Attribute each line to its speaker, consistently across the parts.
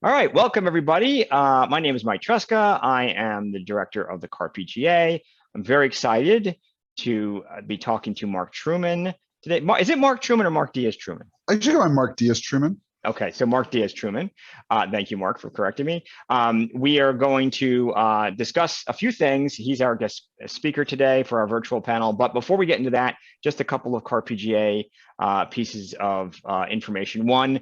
Speaker 1: All right, welcome everybody. My name is Mike Tresca. I am the director of the CAR-PGA. I'm very excited to be talking to Mark Truman today. Is it Mark Truman or Mark Diaz-Truman?
Speaker 2: I check on Mark Diaz-Truman.
Speaker 1: Okay, so Mark Diaz-Truman. Thank you, Mark, for correcting me. We are going to discuss a few things. He's our guest speaker today for our virtual panel. But before we get into that, just a couple of CAR-PGA pieces of information. One,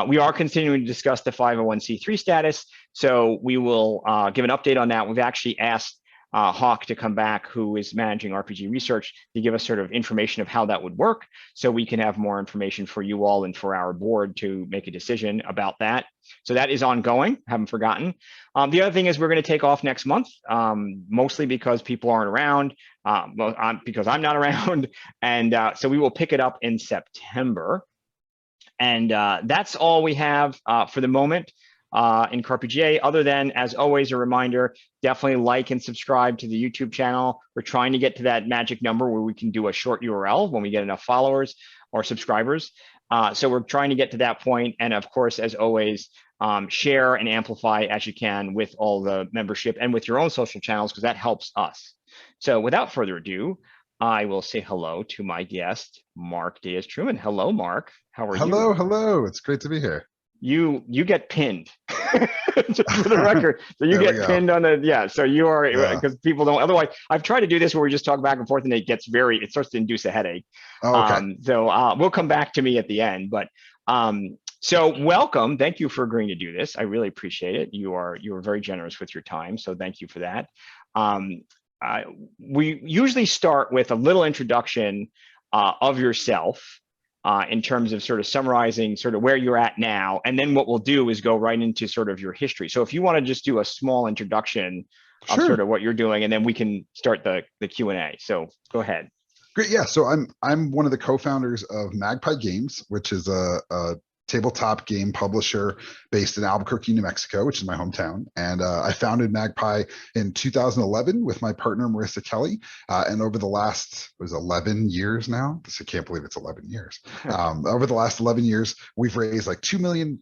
Speaker 1: we are continuing to discuss the 501c3 status. So we will give an update on that. We've actually asked Hawk to come back, who is managing RPG research, to give us sort of information of how that would work, so we can have more information for you all and for our board to make a decision about that. So that is ongoing, haven't forgotten. The other thing is we're going to take off next month, mostly because people aren't around, because I'm not around, and so we will pick it up in September. And that's all we have for the moment. In CAR-PGA, other than, as always, a reminder, definitely like and subscribe to the YouTube channel. We're trying to get to that magic number where we can do a short URL when we get enough followers or subscribers. So we're trying to get to that point. And of course, as always, share and amplify as you can with all the membership and with your own social channels, because that helps us. So without further ado, I will say hello to my guest, Mark Diaz-Truman. Hello, Mark. How are you?
Speaker 2: Hello. It's great to be here.
Speaker 1: You get pinned, just for the record. So you get pinned on the, yeah. So you are, because people don't, otherwise I've tried to do this where we just talk back and forth and it starts to induce a headache.
Speaker 2: Oh, okay.
Speaker 1: So we'll come back to me at the end, but so welcome. Thank you for agreeing to do this. I really appreciate it. You are very generous with your time. So thank you for that. We usually start with a little introduction of yourself. In terms of sort of summarizing sort of where you're at now. And then what we'll do is go right into sort of your history. So if you want to just do a small introduction of sort of what you're doing, and then we can start the Q&A. So go ahead.
Speaker 2: Great. Yeah. So I'm one of the co-founders of Magpie Games, which is a tabletop game publisher based in Albuquerque, New Mexico, which is my hometown. And I founded Magpie in 2011 with my partner, Marissa Kelly. And over the last, 11 years now, I can't believe it's 11 years. Over the last 11 years, we've raised like $2 million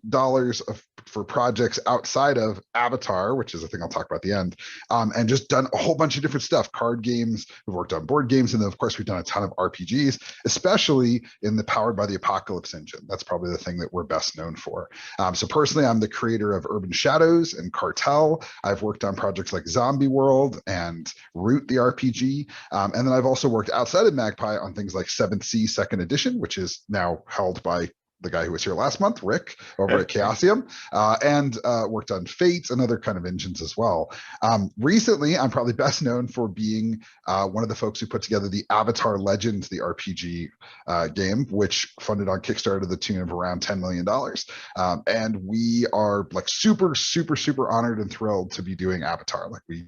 Speaker 2: for projects outside of Avatar, which is a thing I'll talk about at the end, and just done a whole bunch of different stuff, card games, we've worked on board games, and then of course we've done a ton of RPGs, especially in the Powered by the Apocalypse engine. That's probably the thing that we're best known for. So personally, I'm the creator of Urban Shadows and Cartel. I've worked on projects like Zombie World and Root the RPG. And then I've also worked outside of Magpie on things like 7th Sea 2nd Edition, which is now held by the guy who was here last month, Rick, over at Chaosium, and worked on Fate and other kind of engines as well. Recently, I'm probably best known for being one of the folks who put together the Avatar Legends, the RPG game, which funded on Kickstarter to the tune of around $10 million. And we are like super honored and thrilled to be doing Avatar. Like we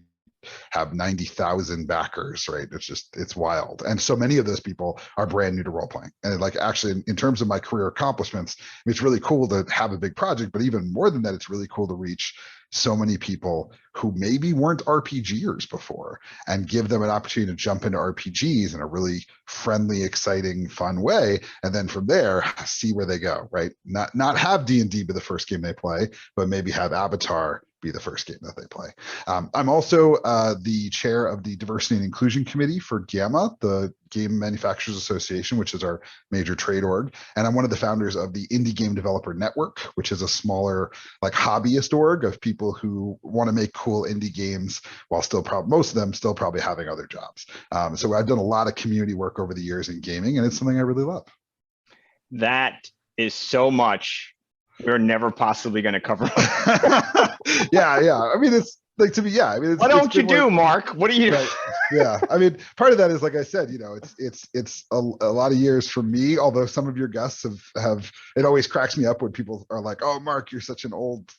Speaker 2: have 90,000 backers, right? It's wild. And so many of those people are brand new to role playing. And like actually in terms of my career accomplishments, it's really cool to have a big project, but even more than that, it's really cool to reach so many people who maybe weren't RPGers before and give them an opportunity to jump into RPGs in a really friendly, exciting, fun way. And then from there, see where they go, right? Not have D&D be the first game they play, but maybe have Avatar be the first game that they play. I'm also the chair of the Diversity and Inclusion Committee for GAMA, the Game Manufacturers Association, which is our major trade org. And I'm one of the founders of the Indie Game Developer Network, which is a smaller like hobbyist org of people who want to make cool indie games while still most of them still probably having other jobs. So I've done a lot of community work over the years in gaming, and it's something I really love.
Speaker 1: That is so much we're never possibly going to cover.
Speaker 2: Yeah. I mean, it's like, to me, yeah. I mean,
Speaker 1: what don't you do, Mark? What do you?
Speaker 2: Right. Yeah. I mean, part of that is, like I said, it's a lot of years for me. Although some of your guests have. It always cracks me up when people are like, "Oh, Mark, you're such an old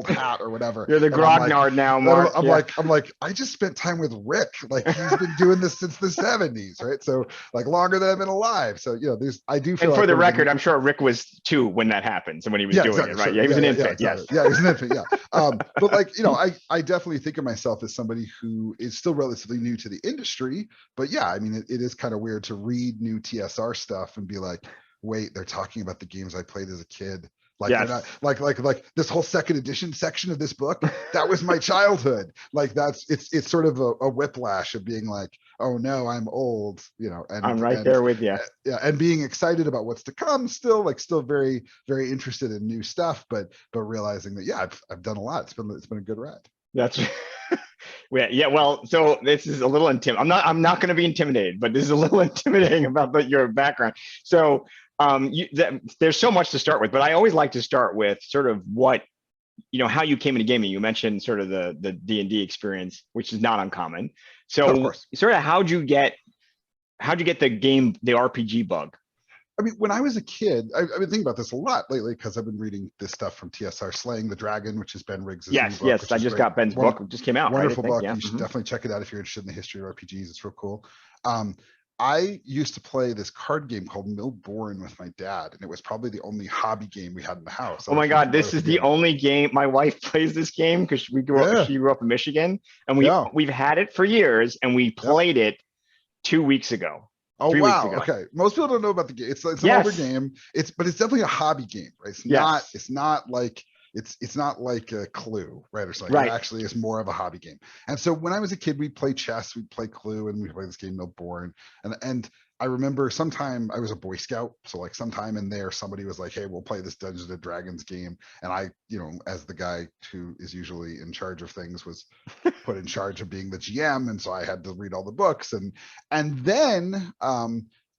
Speaker 2: hat or whatever."
Speaker 1: You're the grognard now, Mark.
Speaker 2: I'm like, I just spent time with Rick. Like he's been doing this since the 70s, right? So like longer than I've been alive. So I do feel.
Speaker 1: And for the record, I'm sure Rick was 2 when that happened. So when he was doing it, right?
Speaker 2: Sure.
Speaker 1: Yeah, he was an infant.
Speaker 2: Yeah, exactly. Yeah, he was an infant. Yeah. But like I definitely think of myself as somebody who is still relatively new to the industry. But yeah, I mean, it is kind of weird to read new TSR stuff and be like, wait, they're talking about the games I played as a kid Like they're not like this whole second edition section of this book. That was my childhood. Like it's sort of a whiplash of being like, oh no, I'm old, and
Speaker 1: I'm right there with you.
Speaker 2: Yeah, and being excited about what's to come. Still very very interested in new stuff, but realizing that I've done a lot. It's been a good ride.
Speaker 1: That's yeah. Well, so this is a little I'm not going to be intimidated, but this is a little intimidating about your background. So there's so much to start with, but I always like to start with sort of what, how you came into gaming. You mentioned sort of the D&D experience, which is not uncommon. So sort of how'd you get the RPG bug?
Speaker 2: I mean, when I was a kid, I've been thinking about this a lot lately because I've been reading this stuff from TSR, Slaying the Dragon, which is Ben Riggs' new book.
Speaker 1: Yes, I just got Ben's book. It just came out.
Speaker 2: Wonderful book.
Speaker 1: Yeah.
Speaker 2: You should definitely check it out if you're interested in the history of RPGs. It's real cool. I used to play this card game called Milborn with my dad, and it was probably the only hobby game we had in the house.
Speaker 1: Oh my God, this is the only game. My wife plays this game because she grew up in Michigan, and we've had it for years, and we played it 2 weeks ago.
Speaker 2: Oh wow! Okay, most people don't know about the game. It's an older game. But it's definitely a hobby game, right? It's not like a Clue, right, or something. Right. It actually is more of a hobby game. And so when I was a kid, we'd play chess, we'd play Clue, and we'd play this game Milborn. And I remember sometime I was a Boy Scout, so like sometime in there, somebody was like, "Hey, we'll play this Dungeons and Dragons game." And I, as the guy who is usually in charge of things, was put in charge of being the GM, and so I had to read all the books. And then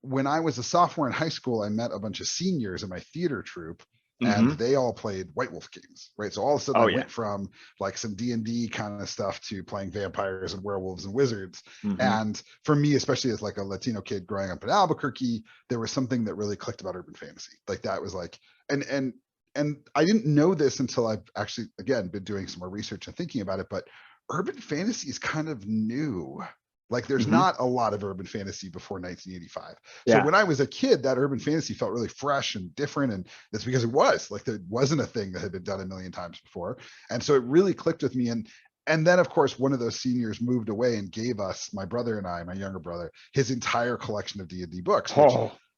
Speaker 2: when I was a sophomore in high school, I met a bunch of seniors in my theater troupe. And they all played White Wolf games, right? So all of a sudden I went from like some D&D kind of stuff to playing vampires and werewolves and wizards. And for me, especially as like a Latino kid growing up in Albuquerque, there was something that really clicked about urban fantasy. Like that was like, and I didn't know this until I've actually, again, been doing some more research and thinking about it, but urban fantasy is kind of new. Like there's not a lot of urban fantasy before 1985. So when I was a kid, that urban fantasy felt really fresh and different. And that's because it was like, there wasn't a thing that had been done a million times before. And so it really clicked with me. And then of course, one of those seniors moved away and gave us, my brother and I, my younger brother, his entire collection of D&D books,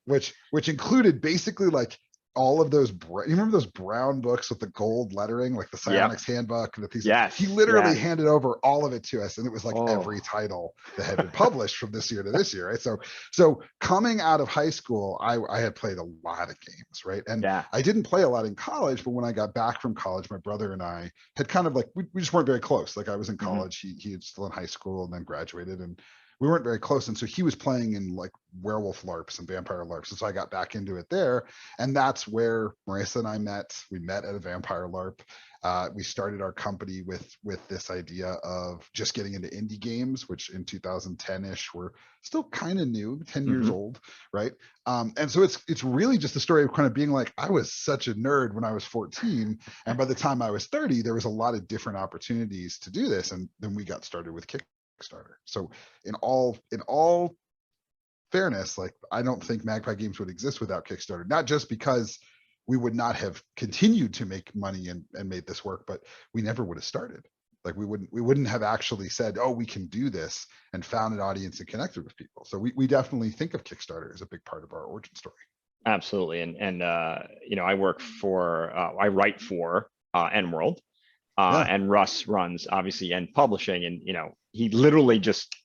Speaker 2: which included basically like all of those, you remember those brown books with the gold lettering, like the Psionics Handbook and the piece. He literally handed over all of it to us, and it was like every title that had been published from this year to this year, right? So coming out of high school, I had played a lot of games, right? And I didn't play a lot in college, but when I got back from college, my brother and I had kind of like, we just weren't very close. Like I was in college, he was still in high school and then graduated, and we weren't very close. And so he was playing in like werewolf LARPs and vampire LARPs. And so I got back into it there. And that's where Marissa and I met. We met at a vampire LARP. We started our company with this idea of just getting into indie games, which in 2010-ish were still kind of new, 10 years old, right? And so it's really just a story of kind of being like, I was such a nerd when I was 14. And by the time I was 30, there was a lot of different opportunities to do this. And then we got started with Kickstarter. So in all fairness, like I don't think Magpie Games would exist without Kickstarter, not just because we would not have continued to make money and made this work, but we never would have started. Like we wouldn't have actually said, oh, we can do this, and found an audience and connected with people. So we definitely think of Kickstarter as a big part of our origin story.
Speaker 1: Absolutely. And I write for EnWorld. And Russ runs obviously End Publishing, and he literally just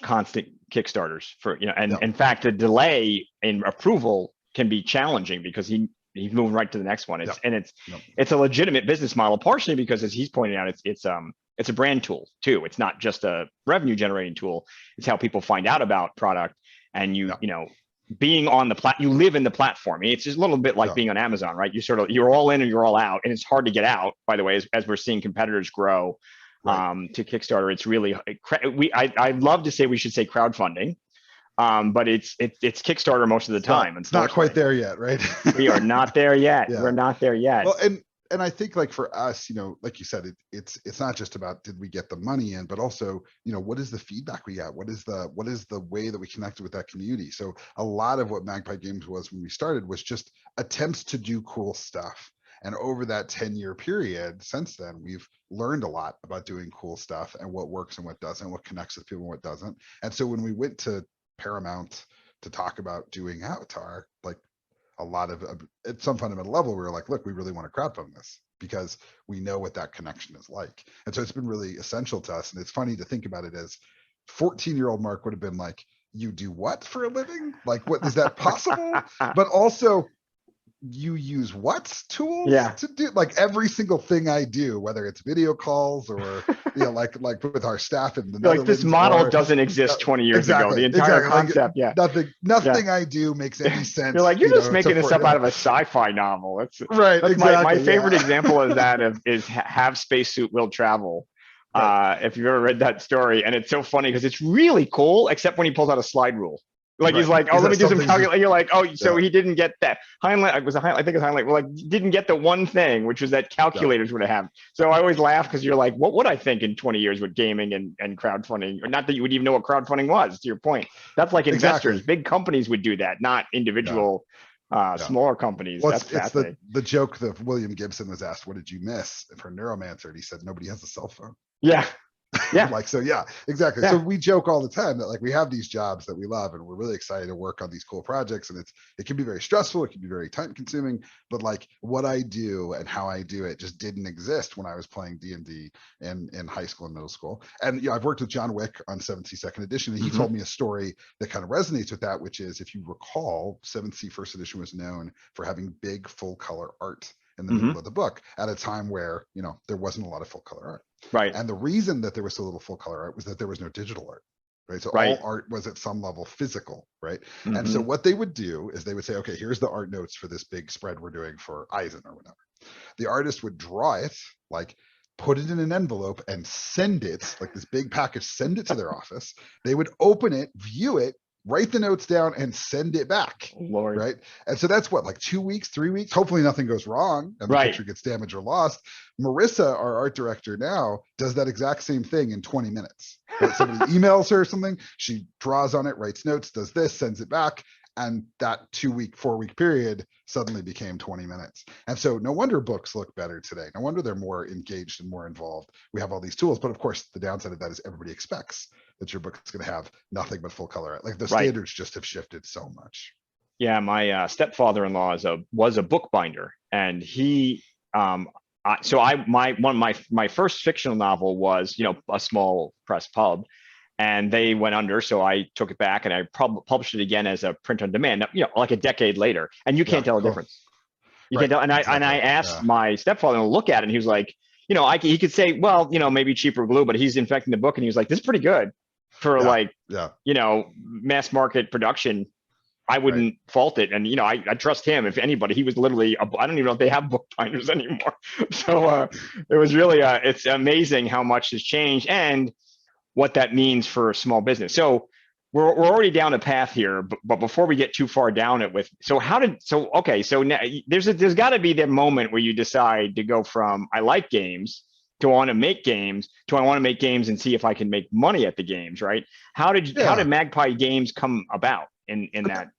Speaker 1: constant Kickstarters for in fact the delay in approval can be challenging because he's moving right to the next one. It's a legitimate business model, partially because, as he's pointing out, it's a brand tool too. It's not just a revenue generating tool. It's how people find out about product, and being on the you live in the platform. It's just a little bit like being on Amazon, right? You're all in or you're all out, and it's hard to get out, by the way, as we're seeing competitors grow to Kickstarter. It's really, I'd love to say we should say crowdfunding, but it's Kickstarter most of the time.
Speaker 2: It's not quite there yet, right?
Speaker 1: We are not there yet. We're not there yet.
Speaker 2: Well, and I think like for us, like you said, it's not just about did we get the money in, but also, what is the feedback we got? What is the way that we connected with that community? So a lot of what Magpie Games was when we started was just attempts to do cool stuff. And over that 10-year period since then, we've learned a lot about doing cool stuff and what works and what doesn't, what connects with people and what doesn't. And so when we went to Paramount to talk about doing Avatar, like a lot of, at some fundamental level, we were like, look, we really want to crowdfund this because we know what that connection is like. And so it's been really essential to us. And it's funny to think about it as 14-year-old Mark would have been like, you do what for a living? Like, what is that possible? But also, you use what tools
Speaker 1: Yeah.
Speaker 2: to do, like every single thing I do, whether it's video calls or like with our staff in the
Speaker 1: You're like, this model
Speaker 2: or,
Speaker 1: doesn't exist 20 years ago. The entire
Speaker 2: exactly.
Speaker 1: concept,
Speaker 2: Like, nothing I do makes any sense.
Speaker 1: You're like, you're just making this up out of a sci-fi novel.
Speaker 2: Right.
Speaker 1: That's
Speaker 2: Exactly.
Speaker 1: my favorite example of that is have spacesuit will travel. Right. If you've ever read that story, and it's so funny because it's really cool, except when he pulls out a slide rule. Like, he's like, oh, let me do some calculation. You're like, oh, so he didn't get that. Heinlein, I think it's Heinlein, well, like, didn't get the one thing, which was that calculators would have. So I always laugh because you're like, what would I think in 20 years with gaming and crowdfunding? Or not that you would even know what crowdfunding was, to your point. That's like investors. Big companies would do that, not individual smaller companies.
Speaker 2: Well,
Speaker 1: That's fascinating.
Speaker 2: The joke that William Gibson was asked, what did you miss for Neuromancer? And he said, nobody has a cell phone.
Speaker 1: Yeah. Yeah.
Speaker 2: Like, so yeah, exactly. Yeah. So we joke all the time that like we have these jobs that we love and we're really excited to work on these cool projects, and it can be very stressful, it can be very time consuming, but like what I do and how I do it just didn't exist when I was playing D&D in high school and middle school. And I've worked with John Wick on 7th Sea Second Edition, and he told me a story that kind of resonates with that, which is, if you recall, 7th Sea First Edition was known for having big full color art in the middle of the book at a time where there wasn't a lot of full color art.
Speaker 1: Right.
Speaker 2: And the reason that there was so little full color art was that there was no digital art. Right. So all art was at some level physical. Right. And so what they would do is they would say, okay, here's the art notes for this big spread we're doing for Eisen or whatever. The artist would draw it, like put it in an envelope and send it, like this big package, send it to their office. They would open it, view it, write the notes down and send it back.
Speaker 1: Lord.
Speaker 2: Right. And so that's what, like 2 weeks, 3 weeks, hopefully nothing goes wrong and the picture gets damaged or lost. Marissa, our art director now, does that exact same thing in 20 minutes. Right? Somebody emails her something, she draws on it, writes notes, does this, sends it back. And that 2 week, 4 week period suddenly became 20 minutes. And so no wonder books look better today. No wonder they're more engaged and more involved. We have all these tools, but of course the downside of that is everybody expects that your book is going to have nothing but full color. Like the standards just have shifted so much.
Speaker 1: Yeah, my stepfather-in-law was a bookbinder, and he my first fictional novel was a small press pub, and they went under, so I took it back and I published it again as a print on demand. Like a decade later, and you can't tell the difference. You can't tell. And I asked my stepfather to look at it, and he was like, he could say, well, maybe cheaper glue, but he's infecting the book, and he was like, this is pretty good for mass market production. I wouldn't fault it. And, I trust him. If anybody, he was literally, I don't even know if they have bookbinders anymore. So it was really, it's amazing how much has changed and what that means for a small business. So we're already down a path here, but before we get too far down it so now there's got to be the moment where you decide to go from, I like games, to want to make games, to I want to make games and see if I can make money at the games, right? How did Magpie Games come about in that?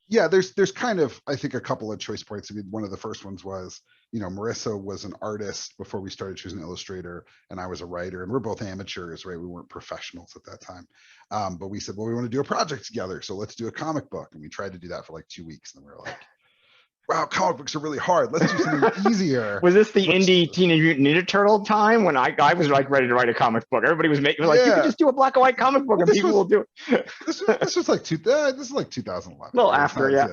Speaker 2: Yeah, there's kind of, I think, a couple of choice points. I mean, one of the first ones was, Marissa was an artist before we started choosing an illustrator, and I was a writer, and we're both amateurs, right? We weren't professionals at that time. But we said, well, we want to do a project together, so let's do a comic book. And we tried to do that for like 2 weeks, and we were like, wow, comic books are really hard. Let's do something easier.
Speaker 1: Was this the indie Teenage Mutant Ninja Turtle time when I was like ready to write a comic book? Everybody was making like, you can just do a black and white comic book and people will do it.
Speaker 2: This was like 2011.
Speaker 1: A little after, yeah.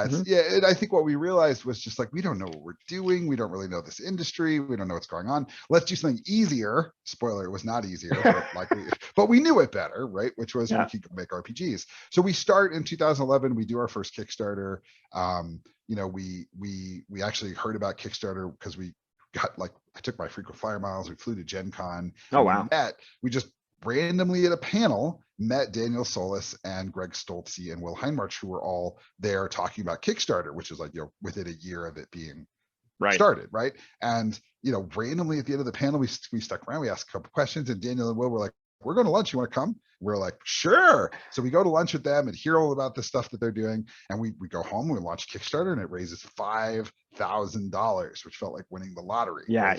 Speaker 2: And I think what we realized was just like, we don't know what we're doing. We don't really know this industry. We don't know what's going on. Let's do something easier. Spoiler, it was not easier, but we knew it better, right? Which was we could make RPGs. So we start in 2011. We do our first Kickstarter. We actually heard about Kickstarter because we got I took my frequent flyer miles. We flew to Gen Con.
Speaker 1: Oh, wow.
Speaker 2: We just randomly at a panel met Daniel Solis and Greg Stoltze and Will Heinmarch, who were all there talking about Kickstarter, which is within a year of it being started. Right. And, randomly at the end of the panel, we stuck around, we asked a couple questions, and Daniel and Will were like, we're going to lunch. You want to come? We're like, sure. So we go to lunch with them and hear all about the stuff that they're doing. And we go home, we launch Kickstarter, and it raises $5,000, which felt like winning the lottery.
Speaker 1: Yeah.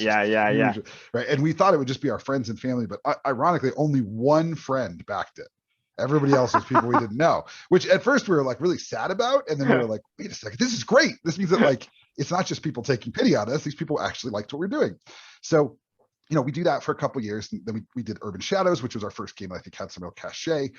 Speaker 2: Right. And we thought it would just be our friends and family, but ironically, only one friend backed it. Everybody else was people we didn't know, which at first we were like really sad about. And then we were like, wait a second, this is great. This means that like, it's not just people taking pity on us. These people actually liked what we're doing. So, we do that for a couple of years. And then we did Urban Shadows, which was our first game. I think had some real cachet.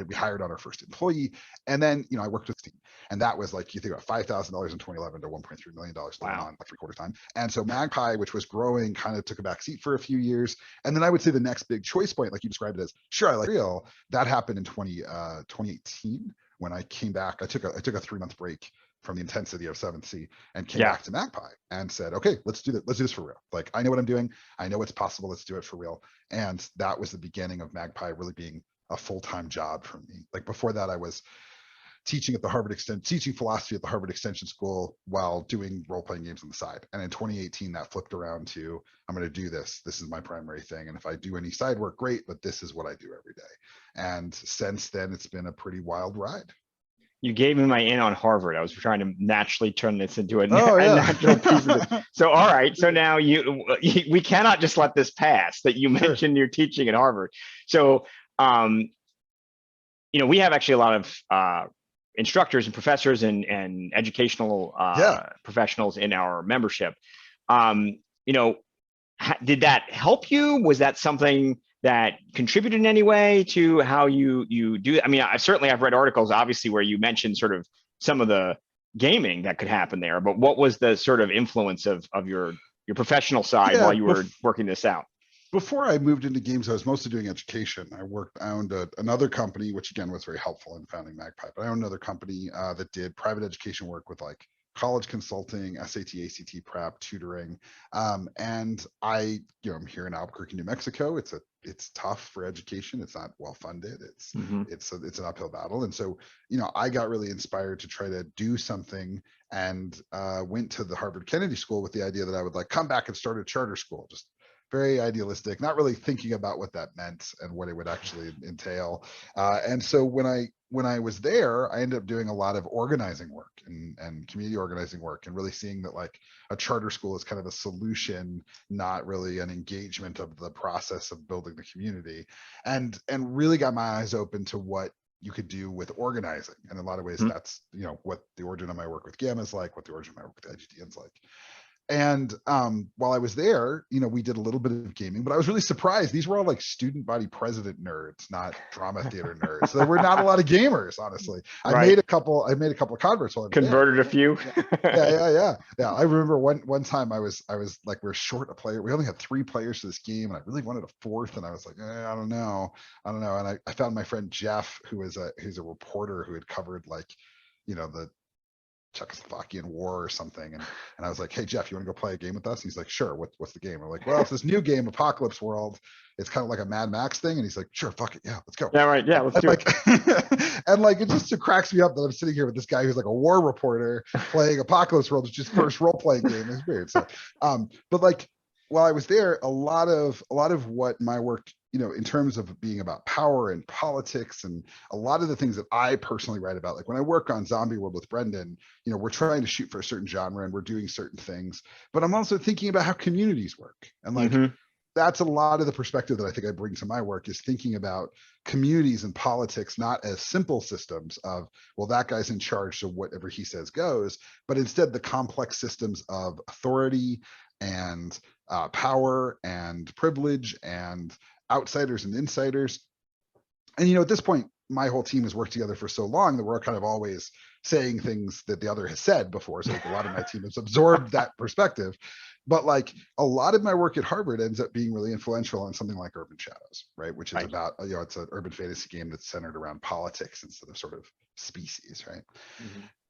Speaker 2: We hired on our first employee. And then, I worked with Steam. And that was like, you think about $5,000 in 2011 to $1.3 million on like 3/4 time. And so Magpie, which was growing, kind of took a back seat for a few years. And then I would say the next big choice point, like you described it as, sure, I like real. That happened in 2018 when I came back. I took a 3-month break from the intensity of 7th Sea and came back to Magpie and said, okay, let's do this for real. Like, I know what I'm doing. I know it's possible. Let's do it for real. And that was the beginning of Magpie really being a full-time job for me. Like before that, I was teaching philosophy at the Harvard Extension School while doing role-playing games on the side. And in 2018, that flipped around to, I'm going to do this. This is my primary thing. And if I do any side work, great, but this is what I do every day. And since then, it's been a pretty wild ride.
Speaker 1: You gave me my in on Harvard. I was trying to naturally turn this into a
Speaker 2: yeah.
Speaker 1: natural piece of it. So, all right. So now we cannot just let this pass that you mentioned you're teaching at Harvard. So, we have actually a lot of instructors and professors and educational professionals in our membership. Did that help you? Was that something that contributed in any way to how you do it? I mean, I've read articles, obviously, where you mentioned sort of some of the gaming that could happen there, but what was the sort of influence of your professional side while you were working this out?
Speaker 2: Before I moved into games, I was mostly doing education. I owned another company, which again was very helpful in founding Magpie, but I owned another company that did private education work with like college consulting, SAT, ACT prep, tutoring. And I'm here in Albuquerque, New Mexico. It's tough for education. It's not well funded. It's an uphill battle. And so, I got really inspired to try to do something and went to the Harvard Kennedy School with the idea that I would like come back and start a charter school, just very idealistic, not really thinking about what that meant and what it would actually entail. And so when I was there, I ended up doing a lot of organizing work and community organizing work, and really seeing that like a charter school is kind of a solution, not really an engagement of the process of building the community, and really got my eyes open to what you could do with organizing. And in a lot of ways, that's what the origin of my work with Gamma is like, what the origin of my work with IGDN is like. And while I was there, we did a little bit of gaming, but I was really surprised. These were all like student body president nerds, not drama theater nerds. So there were not a lot of gamers, honestly. I made a couple of converts while I was
Speaker 1: converted
Speaker 2: there.
Speaker 1: A few.
Speaker 2: Yeah. I remember one time I was like, we're short a player. We only had 3 players for this game, and I really wanted a 4th. And I was like, I don't know. And I found my friend Jeff, who's a reporter who had covered like, the Czechoslovakian war or something, and I was like, hey Jeff, you want to go play a game with us? And he's like, sure. What's the game? I'm like, well, it's this new game, Apocalypse World. It's kind of like a Mad Max thing. And he's like, sure, fuck it, yeah, let's go.
Speaker 1: Yeah, right, yeah, let's do
Speaker 2: it. And like, it cracks me up that I'm sitting here with this guy who's like a war reporter playing Apocalypse World. It's just first role-playing game. It's weird. So but like, while I was there, a lot of what my work, in terms of being about power and politics, and a lot of the things that I personally write about, like when I work on Zombie World with Brendan, we're trying to shoot for a certain genre and we're doing certain things, but I'm also thinking about how communities work. And like, that's a lot of the perspective that I think I bring to my work, is thinking about communities and politics, not as simple systems of, well, that guy's in charge, so whatever he says goes, but instead the complex systems of authority and power and privilege and outsiders and insiders. And at this point, my whole team has worked together for so long that we're kind of always saying things that the other has said before. So like, a lot of my team has absorbed that perspective. But like, a lot of my work at Harvard ends up being really influential on something like Urban Shadows, right? Which is about, it's an urban fantasy game that's centered around politics instead of sort of species, right?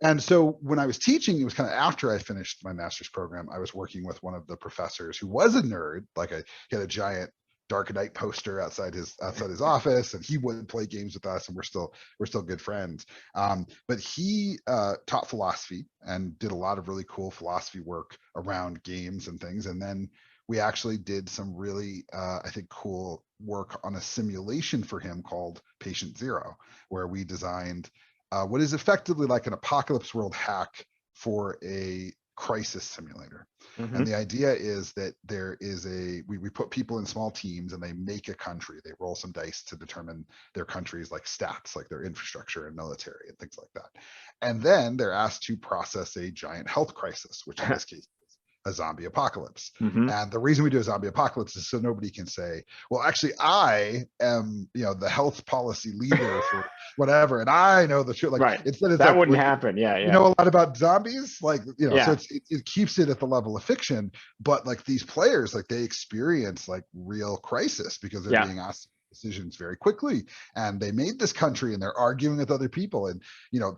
Speaker 2: And so when I was teaching, it was kind of after I finished my master's program, I was working with one of the professors who was a nerd. Like, he had a giant Dark Knight poster outside his office, and he would play games with us, and we're still good friends. But he taught philosophy and did a lot of really cool philosophy work around games and things. And then we actually did some really, I think, cool work on a simulation for him called Patient Zero, where we designed what is effectively like an Apocalypse World hack for a crisis simulator.
Speaker 1: Mhm.
Speaker 2: And the idea is that we put people in small teams and they make a country. They roll some dice to determine their country's like stats, like their infrastructure and military and things like that. And then they're asked to process a giant health crisis, which in this case a zombie apocalypse.
Speaker 1: Mhm.
Speaker 2: And the reason we do a zombie apocalypse is so nobody can say, well, actually, I am, the health policy leader for whatever, and I know the truth. Like,
Speaker 1: Right.
Speaker 2: instead, it's
Speaker 1: That
Speaker 2: like,
Speaker 1: wouldn't
Speaker 2: well,
Speaker 1: happen. Yeah,
Speaker 2: you
Speaker 1: yeah.
Speaker 2: know a lot about zombies, like, so
Speaker 1: Yeah.
Speaker 2: it keeps it at the level of fiction, but like these players, like they experience like real crisis because they're
Speaker 1: Yeah.
Speaker 2: being asked decisions very quickly, and they made this country and they're arguing with other people, and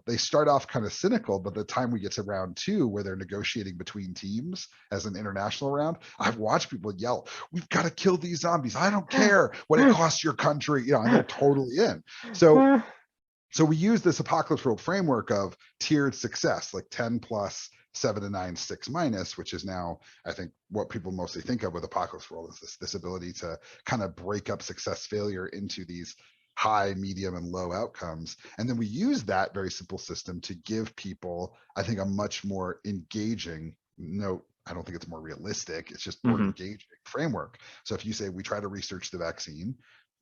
Speaker 2: they start off kind of cynical, but the time we get to round 2 where they're negotiating between teams as an international round, I've watched people yell, we've got to kill these zombies, I don't care what it costs your country, and they're totally in. So we use this apocalypse world framework of tiered success, like 10 plus, 7 to 9, 6 minus, which is now, I think, what people mostly think of with apocalypse world is this ability to kind of break up success failure into these high, medium, and low outcomes. And then we use that very simple system to give people, I think, a much more engaging, I don't think it's more realistic, it's just more engaging framework. So if you say we try to research the vaccine,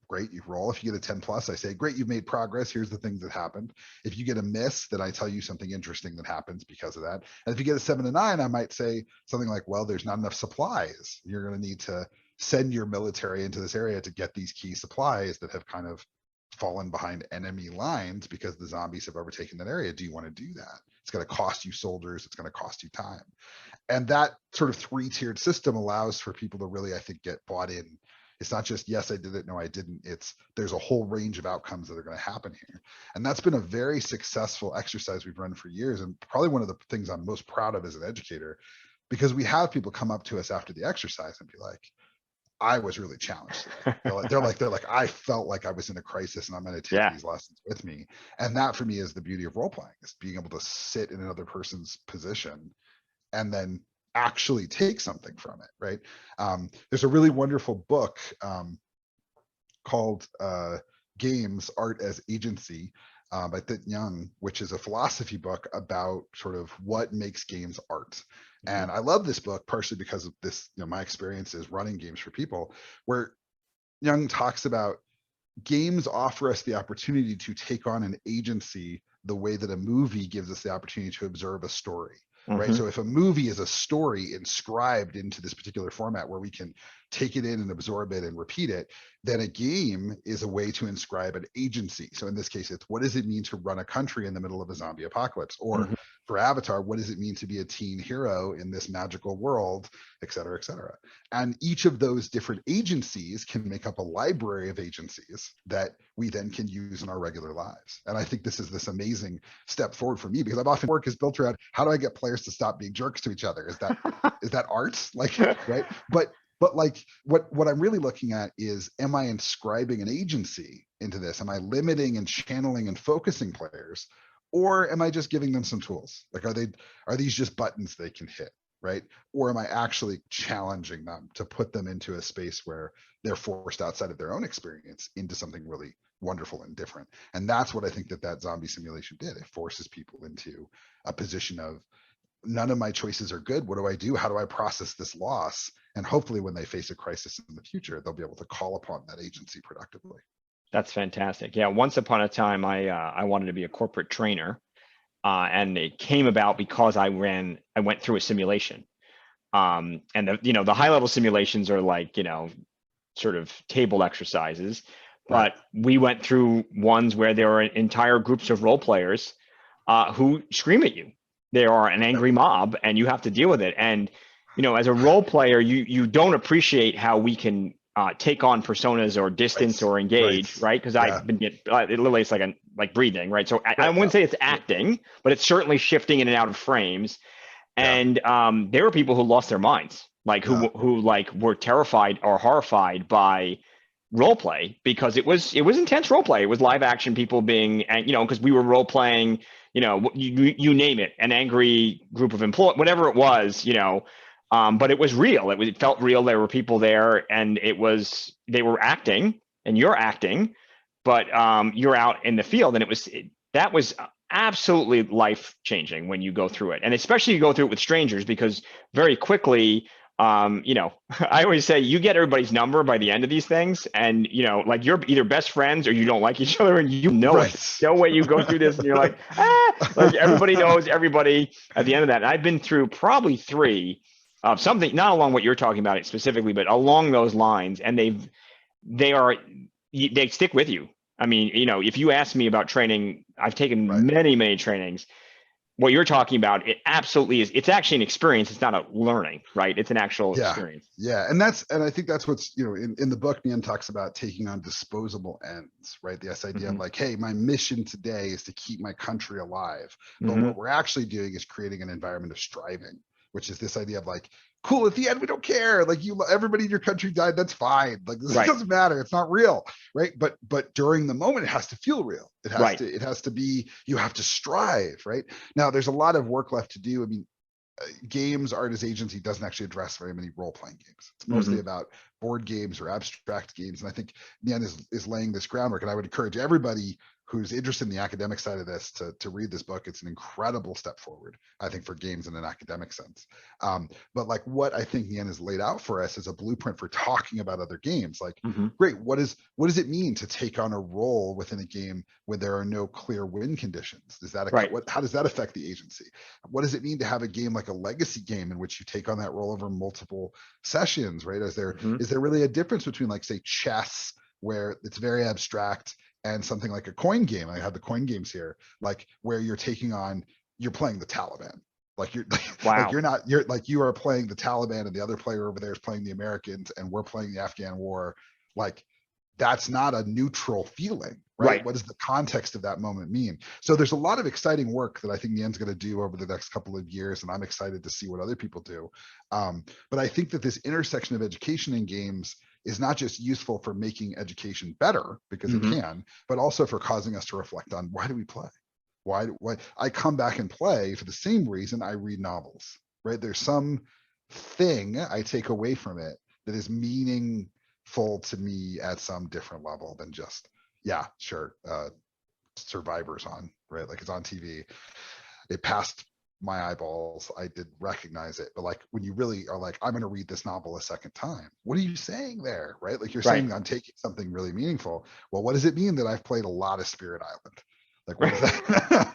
Speaker 2: great, you roll. If you get a 10 plus, I say, great, you've made progress. Here's the things that happened. If you get a miss, then I tell you something interesting that happens because of that. And if you get a 7 to 9, I might say something like, well, there's not enough supplies. You're going to need to send your military into this area to get these key supplies that have kind of fallen behind enemy lines because the zombies have overtaken that area. Do you want to do that? It's going to cost you soldiers. It's going to cost you time. And that sort of 3-tiered system allows for people to really, I think, get bought in. It's not just, yes, I did it, no, I didn't. It's there's a whole range of outcomes that are going to happen here. And that's been a very successful exercise we've run for years. And probably one of the things I'm most proud of as an educator, because we have people come up to us after the exercise and be like, I was really challenged. They're like, I felt like I was in a crisis and I'm going to take these lessons with me. And that for me is the beauty of role playing, is being able to sit in another person's position and then actually take something from it, right? There's a really wonderful book called Games, Art as Agency by Thich Young, which is a philosophy book about sort of what makes games art. And I love this book partially because of this, my experiences running games for people, where Young talks about games offer us the opportunity to take on an agency the way that a movie gives us the opportunity to observe a story. Right. So if a movie is a story inscribed into this particular format where we can take it in and absorb it and repeat it, then a game is a way to inscribe an agency. So in this case, it's what does it mean to run a country in the middle of a zombie apocalypse? Or for Avatar, what does it mean to be a teen hero in this magical world, et cetera, et cetera. And each of those different agencies can make up a library of agencies that we then can use in our regular lives. And I think this is this amazing step forward for me, because I've often work is built around how do I get players to stop being jerks to each other? Is that art? Like, right? But like what I'm really looking at is, am I inscribing an agency into this? Am I limiting and channeling and focusing players? Or am I just giving them some tools? Like, are these just buttons they can hit, right? Or am I actually challenging them to put them into a space where they're forced outside of their own experience into something really wonderful and different? And that's what I think that zombie simulation did. It forces people into a position of, none of my choices are good. What do I do? How do I process this loss? And hopefully when they face a crisis in the future, they'll be able to call upon that agency productively.
Speaker 1: That's fantastic. Yeah, once upon a time, I wanted to be a corporate trainer, and it came about because I went through a simulation, and the high level simulations are like sort of table exercises, but we went through ones where there are entire groups of role players who scream at you. They are an angry mob, and you have to deal with it. And as a role player, you don't appreciate how we can take on personas or distance or engage, right? Because I've been literally, it's like breathing, right? So I wouldn't say it's acting, but it's certainly shifting in and out of frames. And there were people who lost their minds, like who like were terrified or horrified by role play, because it was intense role play. It was live action people being, and because we were role playing, you name it, an angry group of employees, whatever it was, but it was real. It felt real. There were people there, and they were acting, and you're acting, but you're out in the field, and that was absolutely life changing when you go through it, and especially you go through it with strangers, because very quickly, you know, I always say you get everybody's number by the end of these things, and you know, like you're either best friends or you don't like each other, and you know it.
Speaker 2: Right.
Speaker 1: No way you go through this and you're like, like everybody knows everybody at the end of that. And I've been through probably three of something, not along what you're talking about specifically, but along those lines, and they stick with you. I mean, you know, if you ask me about training, I've taken
Speaker 2: Right.
Speaker 1: many trainings. What you're talking about, it absolutely is. It's actually an experience. It's not a learning, right? It's an actual
Speaker 2: Yeah.
Speaker 1: experience.
Speaker 2: Yeah. And I think that's what's, you know, in the book, Nian talks about taking on disposable ends, right? This idea of like, hey, my mission today is to keep my country alive. But what we're actually doing is creating an environment of striving, which is this idea of like, cool, at the end, we don't care. Like everybody in your country died. That's fine. Like this doesn't matter. It's not real. Right. But during the moment, it has to feel real. It has to be, you have to strive. Right. Now, there's a lot of work left to do. I mean, games art as agency doesn't actually address very many role-playing games. It's mostly about board games or abstract games. And I think Nian is laying this groundwork. And I would encourage everybody who's interested in the academic side of this to read this book. It's an incredible step forward, I think, for games in an academic sense. But like what I think Nian has laid out for us is a blueprint for talking about other games. Like, great, what does it mean to take on a role within a game when there are no clear win conditions? Is that how does that affect the agency? What does it mean to have a game like a legacy game in which you take on that role over multiple sessions, right? Is there really a difference between, like, say, chess, where it's very abstract, and something like a coin game? I have the coin games here, like where you're playing the Taliban. Like you are playing the Taliban, and the other player over there is playing the Americans, and we're playing the Afghan war. Like, that's not a neutral feeling, right? What does the context of that moment mean? So there's a lot of exciting work that I think Nian's going to do over the next couple of years, and I'm excited to see what other people do. But I think that this intersection of education and games is not just useful for making education better, because it can, but also for causing us to reflect on, why do we play? Why I come back and play for the same reason I read novels, right? There's some thing I take away from it that is meaningful to me at some different level than just, Survivor's on, right? Like, it's on TV. It passed my eyeballs. I did recognize it. But like, when you really are like, I'm going to read this novel a second time, what are you saying there, right? Like, you're saying I'm taking something really meaningful. Well, what does it mean that I've played a lot of Spirit Island? Like, what is that?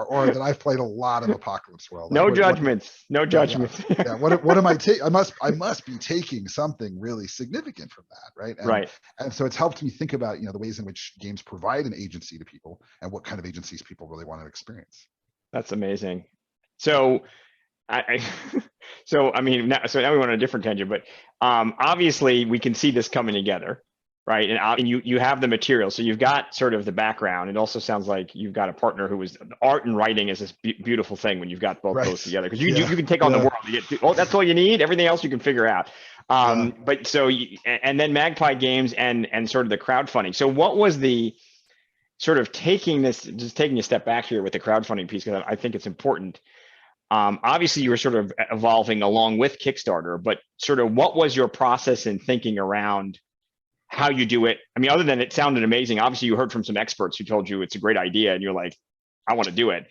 Speaker 2: or that I've played a lot of Apocalypse World. Like,
Speaker 1: no judgments.
Speaker 2: What am I taking? I must be taking something really significant from that, right? And so it's helped me think about, the ways in which games provide an agency to people, and what kind of agencies people really want to experience.
Speaker 1: That's amazing. So so now we went on a different tangent, but obviously we can see this coming together, right? And you have the material, so you've got sort of the background. It also sounds like you've got a partner who is, art and writing is this beautiful thing when you've got both those together, because you can take on the world. That's all you need. Everything else you can figure out. But so and then Magpie Games and sort of the crowdfunding. So what was the sort of taking a step back here with the crowdfunding piece, because I think it's important. Obviously, you were sort of evolving along with Kickstarter, but sort of what was your process in thinking around how you do it? I mean, other than it sounded amazing, obviously you heard from some experts who told you it's a great idea, and you're like, I want to do it.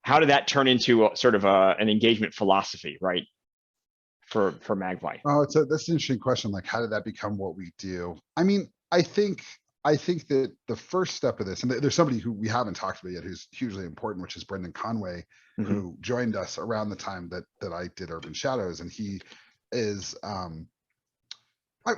Speaker 1: How did that turn into sort of an engagement philosophy, right, for Magpie?
Speaker 2: Oh, that's an interesting question. Like, how did that become what we do? I mean, I think that the first step of this, and there's somebody who we haven't talked about yet who's hugely important, which is Brendan Conway, who joined us around the time that I did Urban Shadows. And he is,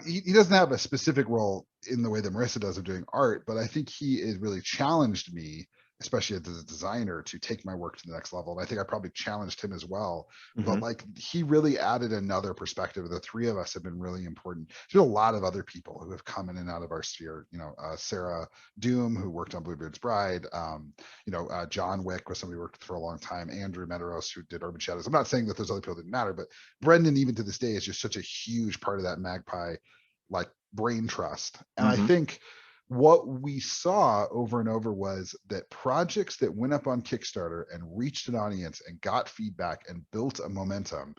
Speaker 2: he doesn't have a specific role in the way that Marissa does of doing art, but I think he has really challenged me, especially as a designer, to take my work to the next level. And I think I probably challenged him as well. But like, he really added another perspective. The three of us have been really important. There's a lot of other people who have come in and out of our sphere. Sarah Doom, who worked on Bluebeard's Bride. John Wick was somebody we worked with for a long time. Andrew Medeiros, who did Urban Shadows. I'm not saying that those other people didn't matter, but Brendan, even to this day, is just such a huge part of that Magpie, like, brain trust. And I think what we saw over and over was that projects that went up on Kickstarter and reached an audience and got feedback and built a momentum